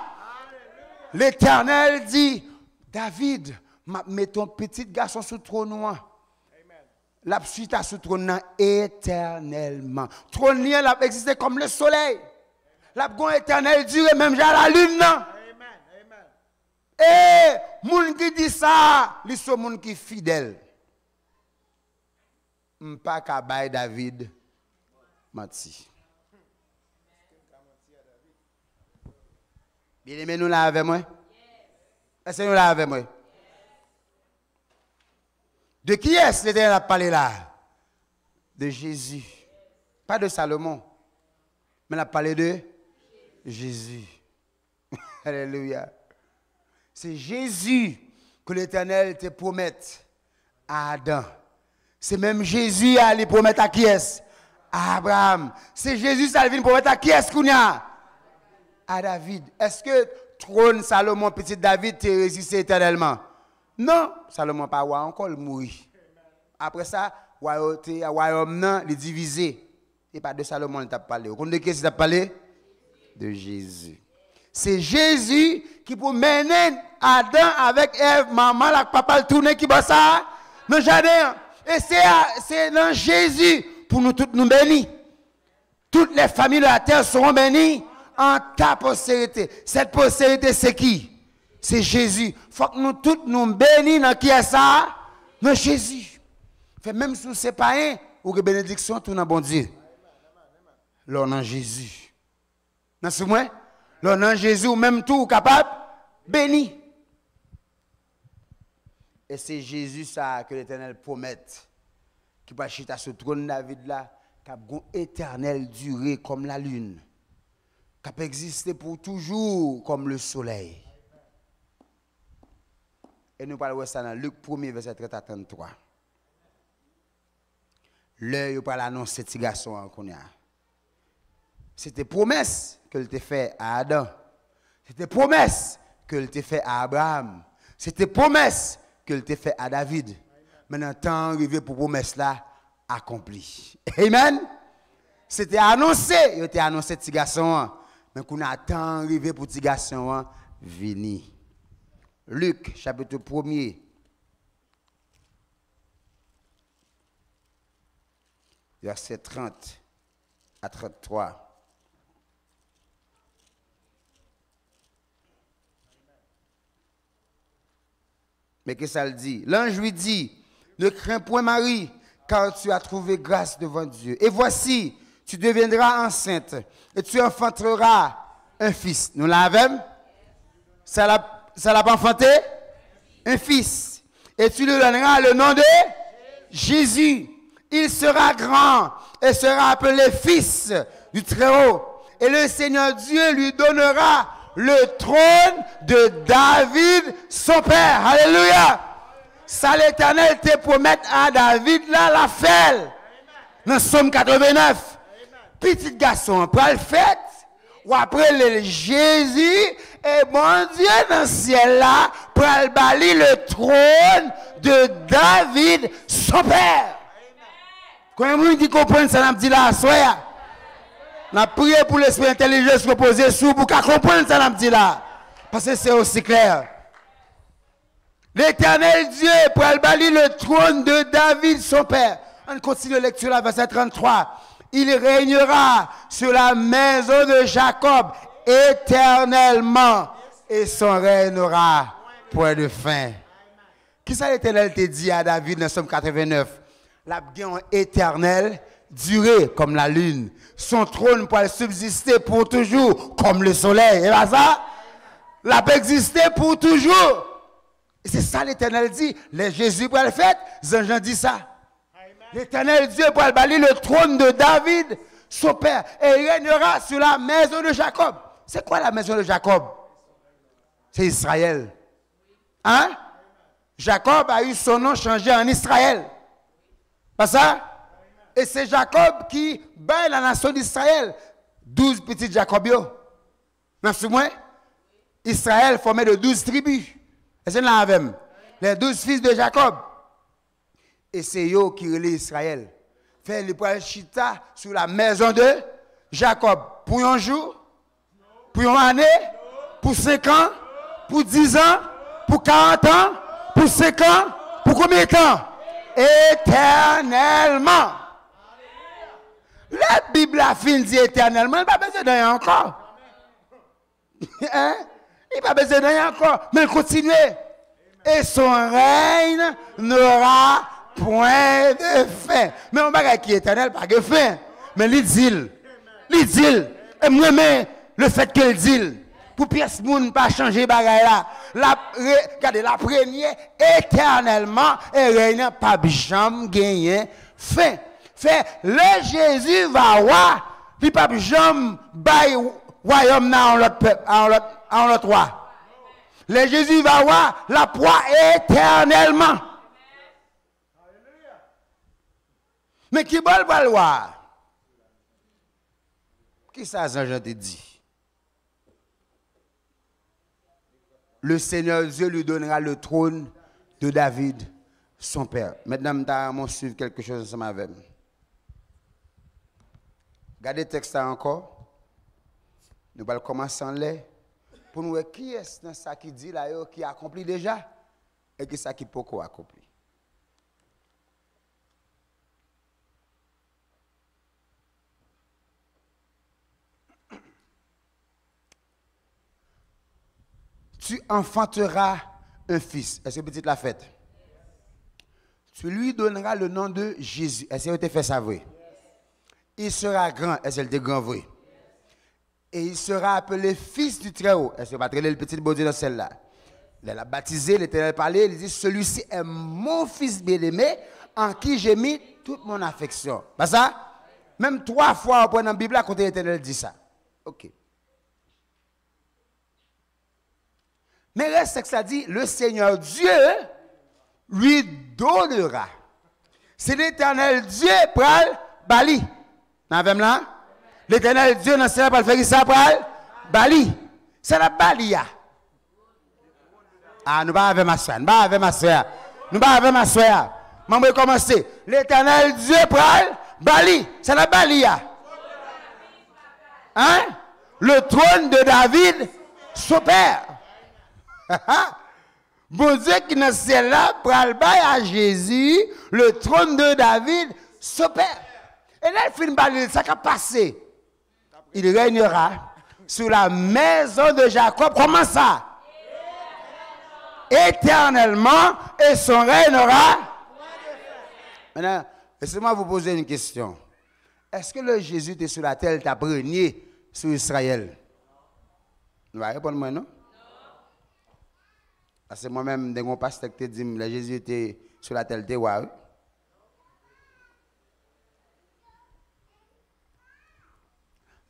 L'Éternel dit, David, mets ton petit garçon sous le trône. La suite à sous le trône éternellement. Trône là existe comme le soleil. La gon éternelle durée même à la lune. Et moun qui dit ça, ils sont moun qui fidèle. M'pas ka bay David menti. Bien aimé nous là avec moi? Est-ce que nous là avec moi? De qui est-ce l'Éternel a parlé là? De Jésus. Pas de Salomon. Mais il a parlé de Jésus. Alléluia. C'est Jésus que l'Éternel te promet à Adam. C'est même Jésus à lui promettre à qui est-ce? À Abraham. C'est Jésus qui vient promettre à qui est-ce qu'on a? À David. Est-ce que trône Salomon, petit David, te résisté éternellement? Non. Salomon pas roi encore, il mourit. Après ça, royaume il est divisé. Et pas de Salomon, il t'a parlé. Vous comprenez qui t'a parlé? De Jésus. C'est Jésus qui peut mener Adam avec Ève, maman, la papa, le tourner qui va ça dans le jardin. Et c'est dans Jésus pour nous tous nous bénir. Toutes les familles de la terre seront bénies en ta postérité. Cette postérité, c'est qui? C'est Jésus. Il faut que nous tous nous bénissions dans qui est ça? Dans Jésus. Il Fait même si ce n'est pas un, ou que bénédiction, tout dans bon Dieu. L'on a Jésus. Dans ce moment, l'on a Jésus, ou même tout capable, béni. Et c'est Jésus ça que l'Éternel promet, qui va chiter à ce trône David là, qui a une éternelle durée comme la lune, qui peut exister pour toujours comme le soleil. Et nous parlons de ça dans Luc 1er, verset 30 à 33. L'heure, il parle annoncer ce garçon qu'on a. C'était promesse que t'a fait à Adam. C'était promesse que t'a fait à Abraham. C'était promesse que t'a fait à David. Maintenant, temps arrivé pour promesse là accompli. Amen. C'était annoncé, il était annoncé petit garçon. Mais qu'on a temps arrivé pour petit garçon venir. Luc chapitre 1er. Verset 30 à 33. Mais qu'est-ce qu'elle dit? L'ange lui dit, ne crains point Marie, car tu as trouvé grâce devant Dieu. Et voici, tu deviendras enceinte et tu enfanteras un fils. Nous l'avons? Ça l'a pas enfanté? Un fils. Et tu lui donneras le nom de Jésus. Il sera grand et sera appelé fils du Très-Haut. Et le Seigneur Dieu lui donnera le trône de David, son père. Alléluia. Ça l'Éternel te promet à David là, la fait. Dans Somme 89. Petit garçon, pour le fait, ou après le Jésus, et bon Dieu dans le ciel là, pour le bali le trône de David, son père. Quand vous qui comprennent ça, on dit là, soya. On a prié pour l'esprit intelligence reposer sur pour qu'on comprenne ça, on dit là. Parce que c'est aussi clair. L'Éternel Dieu pour bâtir le trône de David, son père. On continue la lecture là, verset 33. Il régnera sur la maison de Jacob éternellement et son règne n'aura point de fin. Qui ça l'Éternel te dit à David dans Somme 89? La bien éternelle durée comme la lune. Son trône pourra subsister pour toujours comme le soleil. Et là ça, la peut exister pour toujours. Et c'est ça l'Éternel dit. Les Jésus pour le fait, Jean dit ça. L'Éternel Dieu pour bâtir le trône de David, son père, et il régnera sur la maison de Jacob. C'est quoi la maison de Jacob? C'est Israël. Hein? Jacob a eu son nom changé en Israël. Pas ça? Et c'est Jacob qui bat la nation d'Israël. 12 petits Jacobio. Merci moi. Israël formé de 12 tribus. Et c'est là avec les 12 fils de Jacob. Et c'est eux qui relient Israël. Fait le poil chita sur la maison de Jacob. Pour un jour, pour une année, pour 5 ans, pour 10 ans, pour 40 ans, pour 5 ans, pour combien de temps? Éternellement. La Bible a fini dit éternellement, il n'y a pas besoin de rien encore. Hein? Il n'y a pas besoin de rien encore. Mais continuez. Et son règne n'aura point de fin. Mais on va qui est éternel, pas de fin. Mais il dit. Et moi, le fait qu'il dit. Pour pièce moun pas changer bagaille là. Regardez la première éternellement et règne pas jamais gagner fin. Fait le Jésus va voir, puis pas jamais bail royaume dans l'autre peuple en l'autre roi. Le Jésus va voir la proie éternellement. Mais qui va le voir? Qui ça Jean te dit? Le Seigneur Dieu lui donnera le trône de David, son père. Maintenant, je vais suivre quelque chose ensemble avec moi. Regardez le texte encore. Nous allons commencer en l'air. Pour nous voir qui est dans ça qui dit là, qui a accompli déjà, et qui ça qui peut accomplir. Tu enfanteras un fils. Est-ce que petite la fête? Tu lui donneras le nom de Jésus. Est-ce que tu fait ça vrai? Il sera grand. Est-ce qu'il était grand vrai? Et il sera appelé fils du Très-Haut. Est-ce que pas le petit beau Dieu dans celle-là? Il a baptisé, l'Éternel parlait, il dit, celui-ci est mon fils bien-aimé en qui j'ai mis toute mon affection. Pas ça? Même 3 fois dans la Bible, quand l'Éternel dit ça. Ok. Mais reste que ça dit, le Seigneur Dieu lui donnera. C'est l'Éternel Dieu pral bali. N'avez-vous là? L'Éternel Dieu dans le ciel va faire ça pral bali. C'est la balia. Ah, nous pas avec ma soeur, nous pas avec ma soeur. Nous pas avec ma soeur. Maman commencer. L'Éternel Dieu pral bali. C'est la balia. Hein? Le trône de David s'opère. Bon Dieu qui dans ce ciel-là, pral bail à Jésus, le trône de David s'opère. Et là, il finit par dire, ça qui a passé. Il régnera sur la maison de Jacob. Comment ça? Éternellement, et son règne aura. Maintenant, laissez-moi vous poser une question. Est-ce que le Jésus était sur la terre, t'a régné sur Israël? Vous allez répondre moi, non? Parce que moi-même, dès mon pasteur qui dit que Jésus était sur la terre, ouais.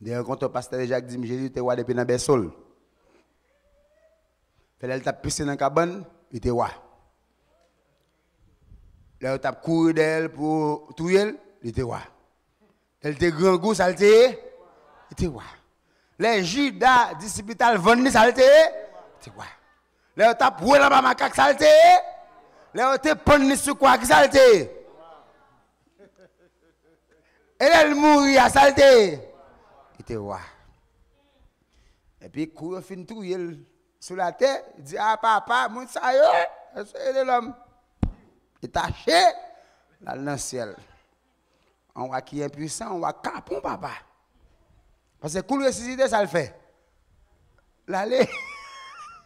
D'ailleurs, quand le pasteur Jacques dit que Jésus était roi depuis dans le berceau. Elle t'a pissé dans la cabane, il était roi. Elle t'a couru d'elle pour tout elle, il était roi. Elle était grand goût, ça il était roi. Les Judas, disciples, vendent ça il était roi. Les t'a poué là-bas macaque, ça il était. Les t'a ponni sur quoi, ça il était. Et elle mourit, ça il était roi. Et puis, couru fin tout elle. Sur la terre, il dit, ah papa, mon ça c'est l'homme. Il est taché dans le ciel. On voit qui est impuissant, on voit capon papa. Parce que cool ressuscité, ça le fait. L'aller.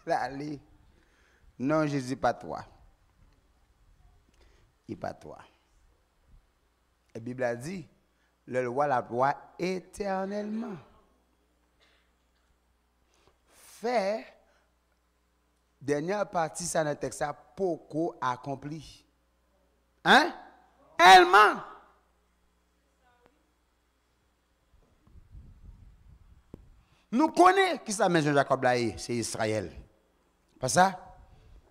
L'aller. Non, Jésus, pas toi. Il pas toi. La Bible a dit, le roi la loi éternellement. Fait. Dernière partie, ça dans le texte, ça beaucoup accompli. Hein? Elle ment. Nous connaissons qui ça maison Jacob là, c'est Israël. Pas ça?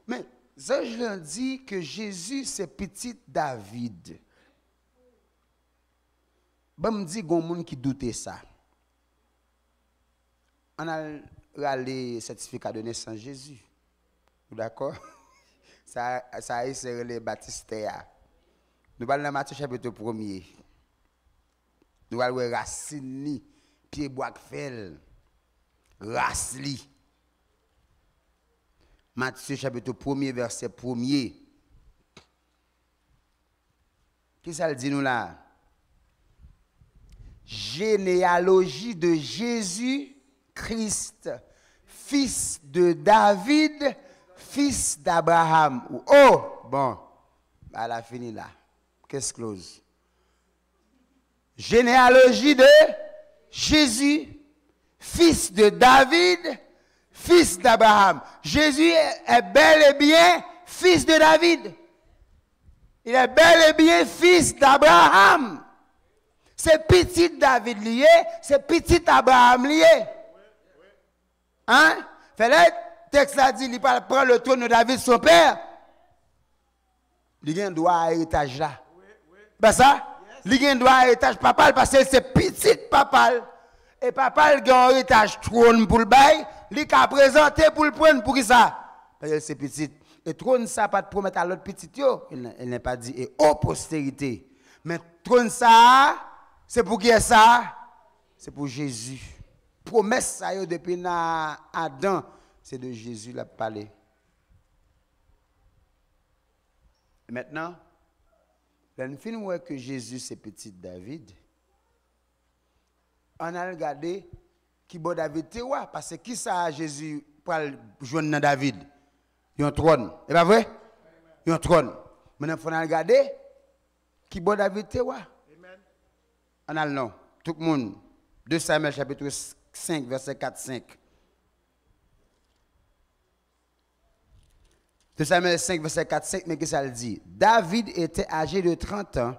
Mais ça, je leur dis que Jésus, c'est petit David. Bon, me dit qu'il y a des gens qui doutent ça. On a les certificats de naissance Jésus. D'accord? Ça c'est les baptistes. Nous allons dans Matthieu chapitre 1er. Nous allons voir Racine, Pierre Boisfel, Rasli. Matthieu chapitre 1er, verset 1er. Qu'est-ce que ça dit nous là? Généalogie de Jésus-Christ, fils de David, fils d'Abraham. Oh, bon, elle a fini là. Qu'est-ce que close? Généalogie de Jésus, fils de David, fils d'Abraham. Jésus est bel et bien fils de David. Il est bel et bien fils d'Abraham. C'est petit David lié, c'est petit Abraham lié. Hein? Fait texte a dit, il prend le trône de David, son père. Il a un droit à héritage là. Ben ça? Il a un droit à héritage papa parce que c'est petit papa. Et papa a un héritage trône pour le bail. Il a présenté pour le prendre pour qui ça? Parce que c'est petit. Et trône ça pas de promettre à l'autre petit yo. Il n'est pas dit et aux postérités. Mais trône ça, c'est pour qui est ça? C'est pour Jésus. Promesse ça yo depuis Adam. C'est de Jésus l'a parlé. Maintenant, nous filmons que Jésus c'est petit David. On a regardé qui bon David te roi parce que qui ça Jésus pour joindre dans David? Il y a un trône. C'est pas vrai? Il y a un trône. Maintenant, il faut regarder qui bon David te wa. On a le nom. Tout le monde. 2 Samuel chapitre 5, verset 4-5. 2 Samuel 5, verset 4-5, mais qu'est-ce que ça le dit? David était âgé de 30 ans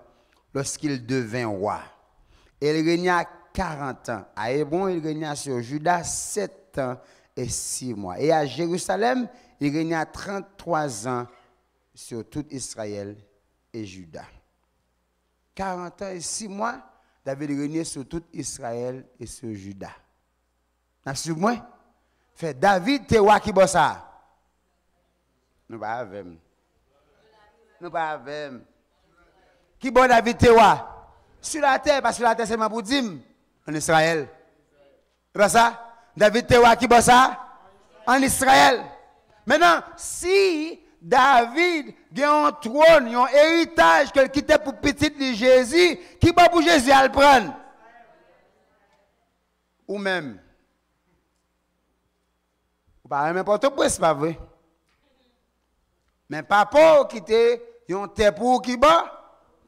lorsqu'il devint roi. Il régna 40 ans. À Hébron, il régna sur Juda 7 ans et 6 mois. Et à Jérusalem, il régna 33 ans sur tout Israël et Juda. 40 ans et 6 mois, David régnait sur tout Israël et sur Juda. Suivez moi? Fait David, t'es roi qui bosse ça? Nous pas avec. Nous pas avec. Qui bon David, t'es roi? Sur la terre, parce que la terre c'est ma pour dire en Israël. C'est pas ça? David, t'es roi qui bosse ça? En Israël. Maintenant, si David a un trône, un héritage qu'il quittait pour petit de Jésus, qui va pour Jésus à le prendre? Ou même, vous parlez n'importe quoi, c'est pas vrai. Mais papa qui était un terre pour qui va,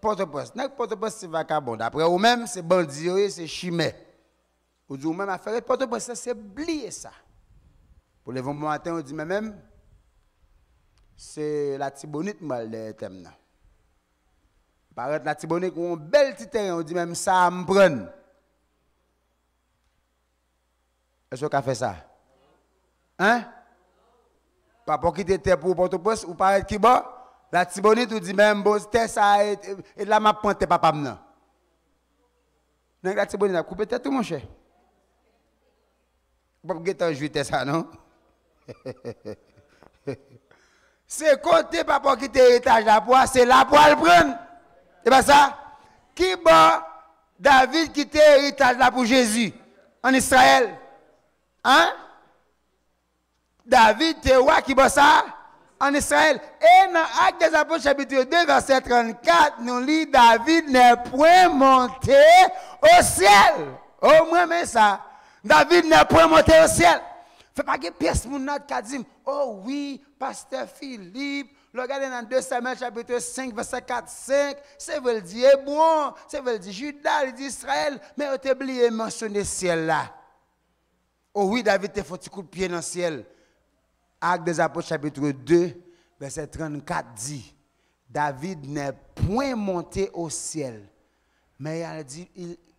Port-au-Prince. Port-au-Prince, c'est vagabond. D'après vous-même, c'est bandit, c'est chimère. Vous dites vous-même, affaire Port-au-Prince, c'est oublier ça. Pour les bons matins, on dit même, c'est la Tibonite, mal le thème. Paraît la Tibonite, on bel petit terrain, on dit même ça me prend. Est-ce qu'on a fait ça? Hein? Papa qui était pour Port-au-Prince, ou paraît qui bas? La Tibonite, on dit même, bon, c'était ça, et là, ma pointe, papa, non. La Tibonite a coupé tête, mon cher. Vous ne pouvez pas jouer ça, non? C'est côté papa qui était héritage la poire, c'est la poire le prendre. C'est pas ça? Qui bat David qui était héritage là pour Jésus en Israël? Hein? David, c'est roi qui bat ça en Israël. Et dans Actes des Apôtres, chapitre 2, verset 34, nous lisons David n'est point monté au ciel. Au moins, mais ça. David n'est point monté au ciel. Fait pas que pièce mon note qui dit oh oui, pasteur Philippe, regardez dans 2 Samuel chapitre 5 verset 4-5, c'est veut dire bon, c'est veut dire Judas, il dit Israël, mais on t'a oublié mentionner ciel là. Oh oui, David te fait un coup de pied dans le ciel. Actes des Apôtres chapitre 2 verset 34 dit David n'est point monté au ciel, mais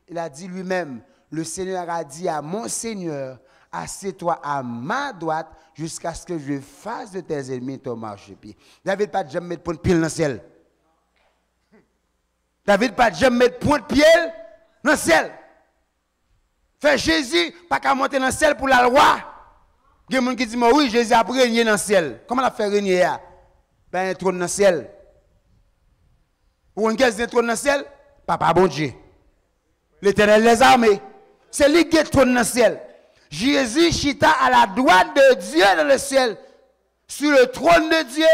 il a dit lui-même, le Seigneur a dit à mon Seigneur, assieds-toi à ma droite jusqu'à ce que je fasse de tes ennemis ton marchepied. David pas jamais mettre point de pied dans le ciel. David pas jamais mettre point de pied dans le ciel. Fait Jésus pas qu'à monter dans le ciel pour la loi. Il y a des gens qui disent oui, Jésus a régné dans le ciel. Comment il a fait régner? Ben un trône dans le ciel. Ou un trône dans le ciel? Papa bon Dieu. L'Éternel les armées. C'est lui qui est trône dans le ciel. Jésus chita à la droite de Dieu dans le ciel, sur le trône de Dieu.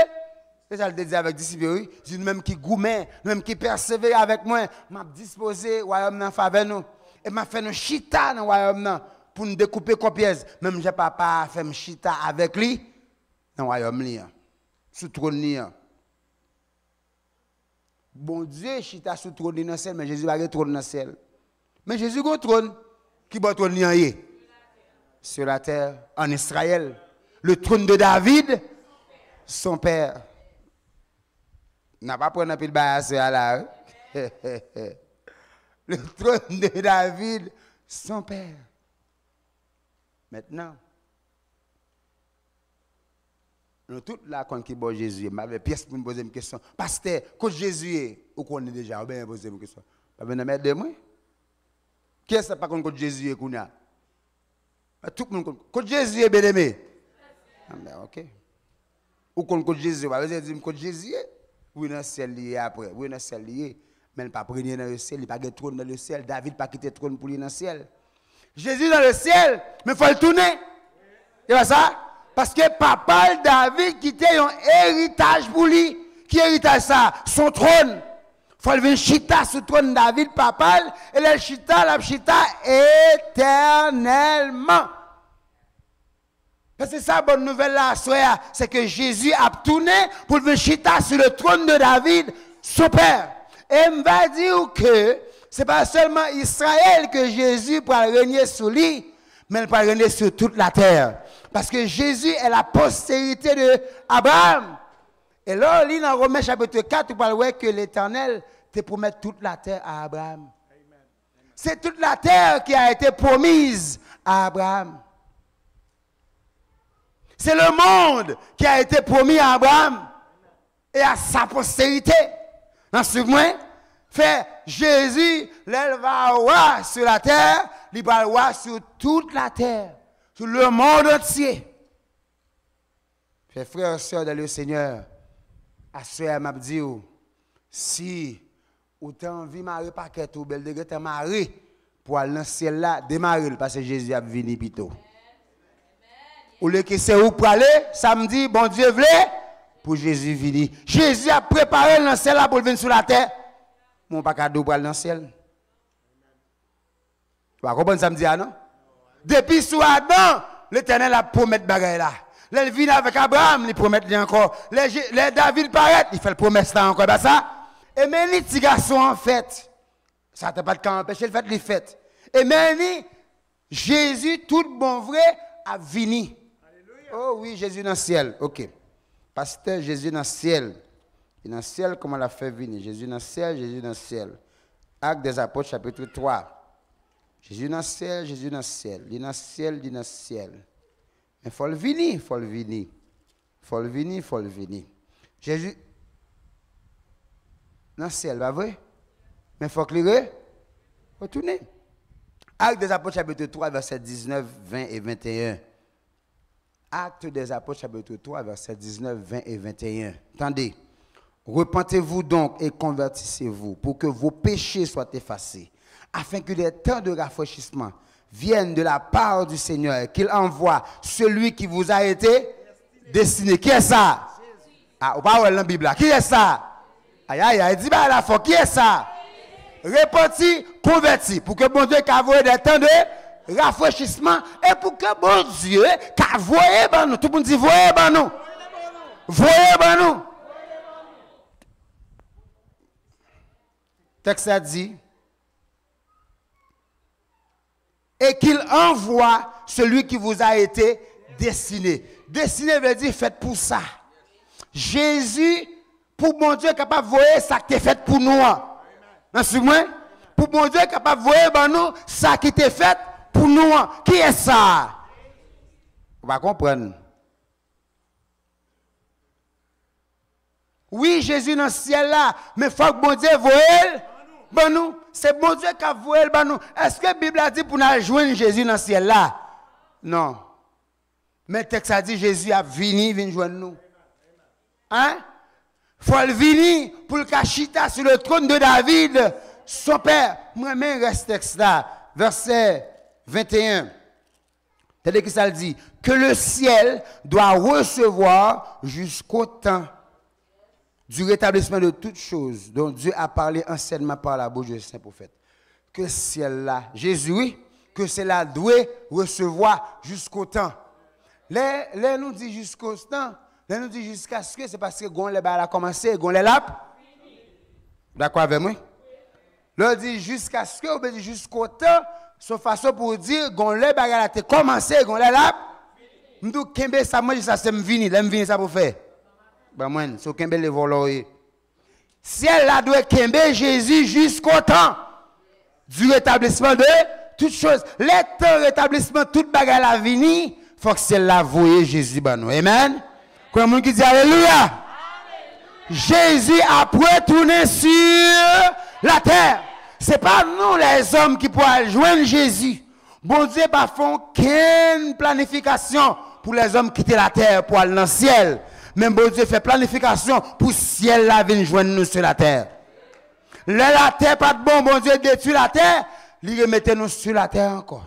C'est ça le dit avec disciples, dit même qui gourmet, même qui persévère avec moi, m'a disposé au royaume en faveur nous et m'a fait un chita dans le royaume pour nous découper copieuses. Même j'ai papa fait un chita avec lui dans le royaume sous le trône. Bon Dieu chita sous le trône dans le ciel, mais Jésus va le trône dans le ciel. Mais Jésus a un trône qui va trône sur la terre, en Israël. Le trône de David, son père. N'a pas pris un peu de base là. Le trône de David, son père. Maintenant, nous tous là quand qui bon Jésus, m'avait pièce pour me poser une question. Pasteur, quand Jésus est, où connaît déjà, ou bien poser une question. Pas venir mettre de moi. Qui est-ce pas quand Jésus est qu'on a? Tout le monde quand Jésus est bien-aimé. OK. Ou quand Jésus, va dire quand Jésus est, oui dans le ciel lié après, oui dans le ciel lié, mais il pas prendre dans le ciel, il pas de trône dans le ciel, David pas quitter trône pour lui dans le ciel. Jésus dans le ciel, mais il faut le tourner. C'est pas ça? Parce que papa David quittait un héritage pour lui. Qui héritage ça? Son trône. Il faut venir chita sur le trône David, papa, et la chita éternellement. Parce que ça, bonne nouvelle là, c'est que Jésus a tourné pour venir chita sur le trône de David, son père. Et il va dire que ce n'est pas seulement Israël que Jésus pourra régner sur lui, mais il pourra régner sur toute la terre. Parce que Jésus est la postérité d'Abraham. Et là, dans Romains chapitre 4, on parle que l'Éternel te promet toute la terre à Abraham. C'est toute la terre qui a été promise à Abraham. C'est le monde qui a été promis à Abraham et à sa postérité. Dans ce moment, fait Jésus, il va roi sur la terre, il va roi sur toute la terre, sur le monde entier. Fait frères et sœurs dans le Seigneur, à ce m'a dit, si ou t'as envie de marier paquet ou belle de te marier pour aller dans le ciel là, démarrer parce que Jésus a venu plutôt. Ou le que c'est où pour aller, samedi, bon Dieu voulait, pour Jésus venir. Jésus a préparé le ciel là pour venir sur la terre. Mon pas cadeau pour aller dans le ciel. Tu vas comprendre samedi, non? Depuis sous Adam, l'Éternel a promis de bagaille là. Les vient avec Abraham, il promet encore. Les David paraît, il fait le promesse là encore. Ben ça. Et même les petits garçons en fait, ça t'a pas de temps empêcher le fait les fêtes. Et même Jésus, tout bon vrai, a venu. Oh oui, Jésus dans le ciel. Ok. Pasteur, Jésus dans le ciel. Et dans le ciel, comment l'a fait venir? Jésus dans le ciel, Jésus dans le ciel. Actes des Apôtres, chapitre 3. Jésus dans le ciel, Jésus dans le ciel. Il dans le ciel, il dans le ciel. Mais il faut le venir, il faut le venir. Il faut le venir, il faut le venir. Jésus dans le ciel, pas vrai? Mais il faut clairer. Il faut tourner. Actes des Apôtres, chapitre 3, versets 19, 20 et 21. Actes des Apôtres, chapitre 3, versets 19, 20 et 21. Attendez. Repentez-vous donc et convertissez-vous pour que vos péchés soient effacés, afin que les temps de rafraîchissement viennent de la part du Seigneur, qu'il envoie celui qui vous a été destiné. Qui est ça? Ah, on parle dans la Bible. Qui est ça? Aïe, aïe, aïe, dis à la fois, qui est ça? Repenti, converti, pour que bon Dieu ait des temps de rafraîchissement et pour que bon Dieu voyez ben nous. Tout le monde dit voyez ben nous. Voyez ben nous. Texte a dit et qu'il envoie celui qui vous a été destiné. Destiné veut dire fait pour ça. Jésus, pour mon Dieu, est capable de voir ça qui est fait pour nous. Pour mon Dieu, est capable de voir ben nous ça qui est fait pour nous. Qui est ça? On va comprendre. Oui, Jésus dans le ciel là, mais il faut que mon Dieu voie ben nous. C'est bon Dieu qui a voué ben nous. Est-ce que la Bible a dit pour nous joindre Jésus dans le ciel là? Non. Mais le texte a dit Jésus a venu joindre nous. Hein? Il faut le venir pour le cachita sur le trône de David, son père. Moi-même, reste texte là, verset 21. C'est-à-dire que ça dit que le ciel doit recevoir jusqu'au temps du rétablissement de toutes choses dont Dieu a parlé anciennement par la bouche de saint prophète. Que le ciel là, Jésus, oui, que cela doit recevoir jusqu'au temps. Les nous dit jusqu'au temps, les nous dit jusqu'à ce que c'est parce que gon les ba a commencé, gon les lap. D'accord avec moi? Le dit jusqu'à ce que, ou dit jusqu'au temps, sauf façon pour dire gon les ba a commencé, gon les lap. M'dou kembe ça moi ça c'est m'vini, l'aime vini ça pour faire. Ben moi, c'est kembe le voloyer. Ciel là doit kembe Jésus jusqu'au temps du rétablissement de toutes choses. Les temps rétablissement toute bagarre la vini, faut que c'est là voyer Jésus ben nous. Amen. Quand monde qui dit alléluia. Jésus a retourné sur la terre. C'est pas nous les hommes qui pourront joindre Jésus. Bon Dieu pas font aucune planification pour les hommes quitter la terre pour aller dans le ciel. Même bon Dieu fait planification pour le ciel là venir joindre nous sur la terre. La terre pas de bon Dieu détruit la terre, il remettait nous sur la terre encore.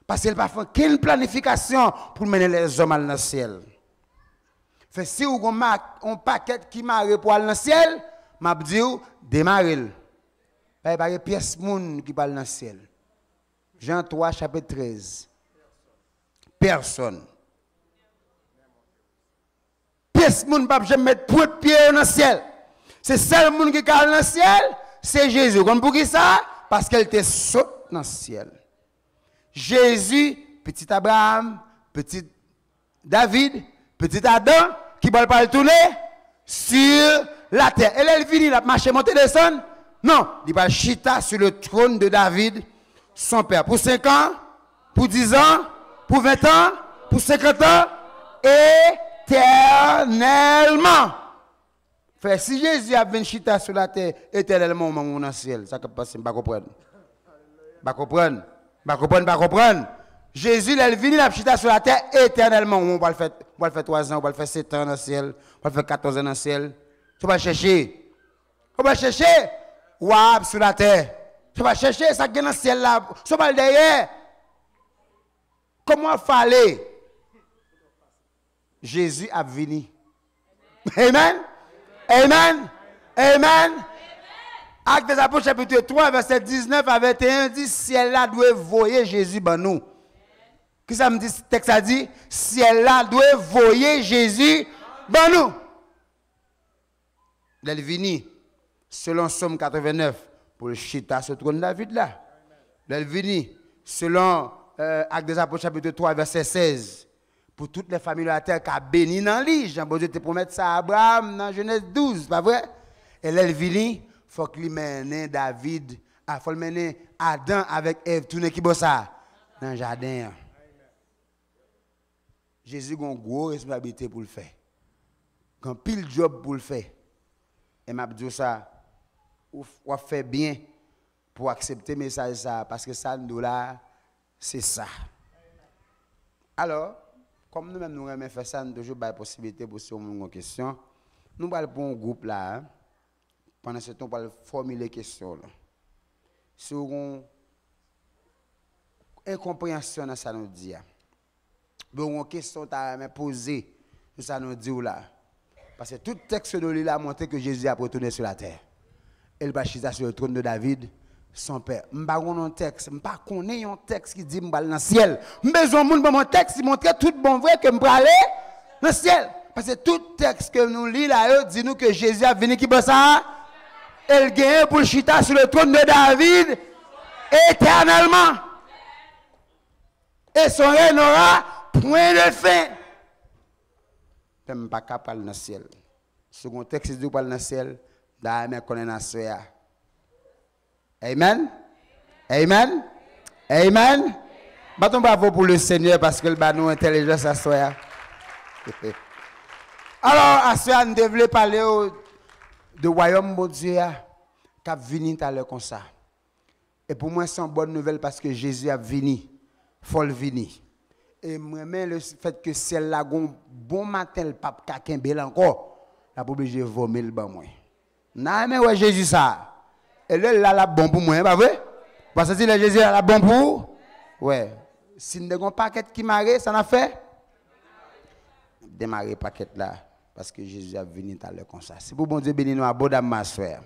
Parce qu'il n'a pas fait aucune planification pour mener les hommes dans le ciel. Fait si vous avez un paquet qui marre pour aller dans le ciel, m'a dit démarrer. Il n'y a pas de pièce moun qui parle dans le ciel. Jean 3 chapitre 13. Personne. ce monde pas jamais mettre point de pied dans le ciel. C'est seul monde qui est dans le ciel, c'est Jésus. Comme pour qui ça? Parce qu'elle était saute dans le ciel. Jésus, petit Abraham, petit David, petit Adam, qui va pas le tourner sur la terre. Elle est venue, la marcher, monter, descendre. Non, il va chita sur le trône de David, son père. Pour 5 ans, pour 10 ans, pour 20 ans, pour 50 ans, éternellement. Frère, si Jésus a venu chita sur la terre éternellement, dans le ciel, ça ne passe pas, pas comprendre. Jésus, il est venu, il a chita sur la terre éternellement. On va le faire 3 ans, on va le faire 7 ans dans le ciel, on va le faire 14 ans dans le ciel. Tu vas chercher. On va chercher. Wab sur la terre. Tu vas chercher ça qui est dans le ciel là. Tu vas le derrière. Comment fallait Jésus a venu. Amen. Amen. Amen. Acte des Apôtres chapitre 3 verset 19 à 21 dit ciel là doit voyer Jésus ben nous. Qui ça me dit ce texte a dit ciel là doit voyer Jésus ben nous. Il est venu selon Somme 89 pour le chita sur le trône de David là. Il est venu selon Acte des Apôtres chapitre 3 verset 16 pour toutes les familles de la terre qui a béni dans l'île. Jean-Bon Dieu te promet ça à Abraham dans Genèse 12, pas vrai? Et là, il vient, il faut qu'il mène David, il faut mener Adam avec Ève, tourner qui ça dans le jardin. Jésus a une grosse responsabilité pour le faire. Un pile job pour le faire. Et m'a dit ça, ou fait bien pour accepter le message ça, parce que ça, nous là, c'est ça. Alors, comme nous-mêmes nous aimons faire ça, nous avons toujours la possibilité pour si on a une question. Nous allons pour un groupe là, pendant ce temps, on va formuler des questions. Si on a une incompréhension dans ça nous dit, on a une question à poser, ça nous dit là. Parce que tout texte de l'île a montré que Jésus a retourné sur la terre. Il va chita sur le trône de David, son père. Je ne sais pas un texte, je ne sais pas un texte qui dit que je vais dans le ciel. Je besoin de mon texte qui montre tout bon vrai que je vais aller dans le ciel. Parce que tout texte que nous lisons là, dit nous que Jésus a venu qui fait ça. Il gagne pour chita sur le trône de David éternellement. Et son règne n'aura point de fin. Je ne suis pas capable dans le ciel. Second texte dit que dans le ciel, d'ailleurs, qu'on est dans le ciel. Amen. Amen. Amen. Battons bravo pour le Seigneur parce que le nous intelligence à soi. Alors, à soi, nous devons parler de royaume de Dieu qui a venu à l'heure comme ça. Et pour moi, c'est une bonne nouvelle parce que Jésus a venu. Il faut le venir. Et moi-même, le fait que celle-là, bon matin, le pape Kakembel encore, la pas obligé de vomir le ban moi. Non, mais ouais, Jésus ça. Et là, là, la bon pour moi, pas vrai? Parce que si le Jésus la bon pour, ouais. Si nous avons un paquet qui marre, ça n'a fait? Démarrer le paquet là, parce que Jésus a venu à l'heure comme ça. C'est pour bon Dieu bénir nous à beau dame, ma soeur.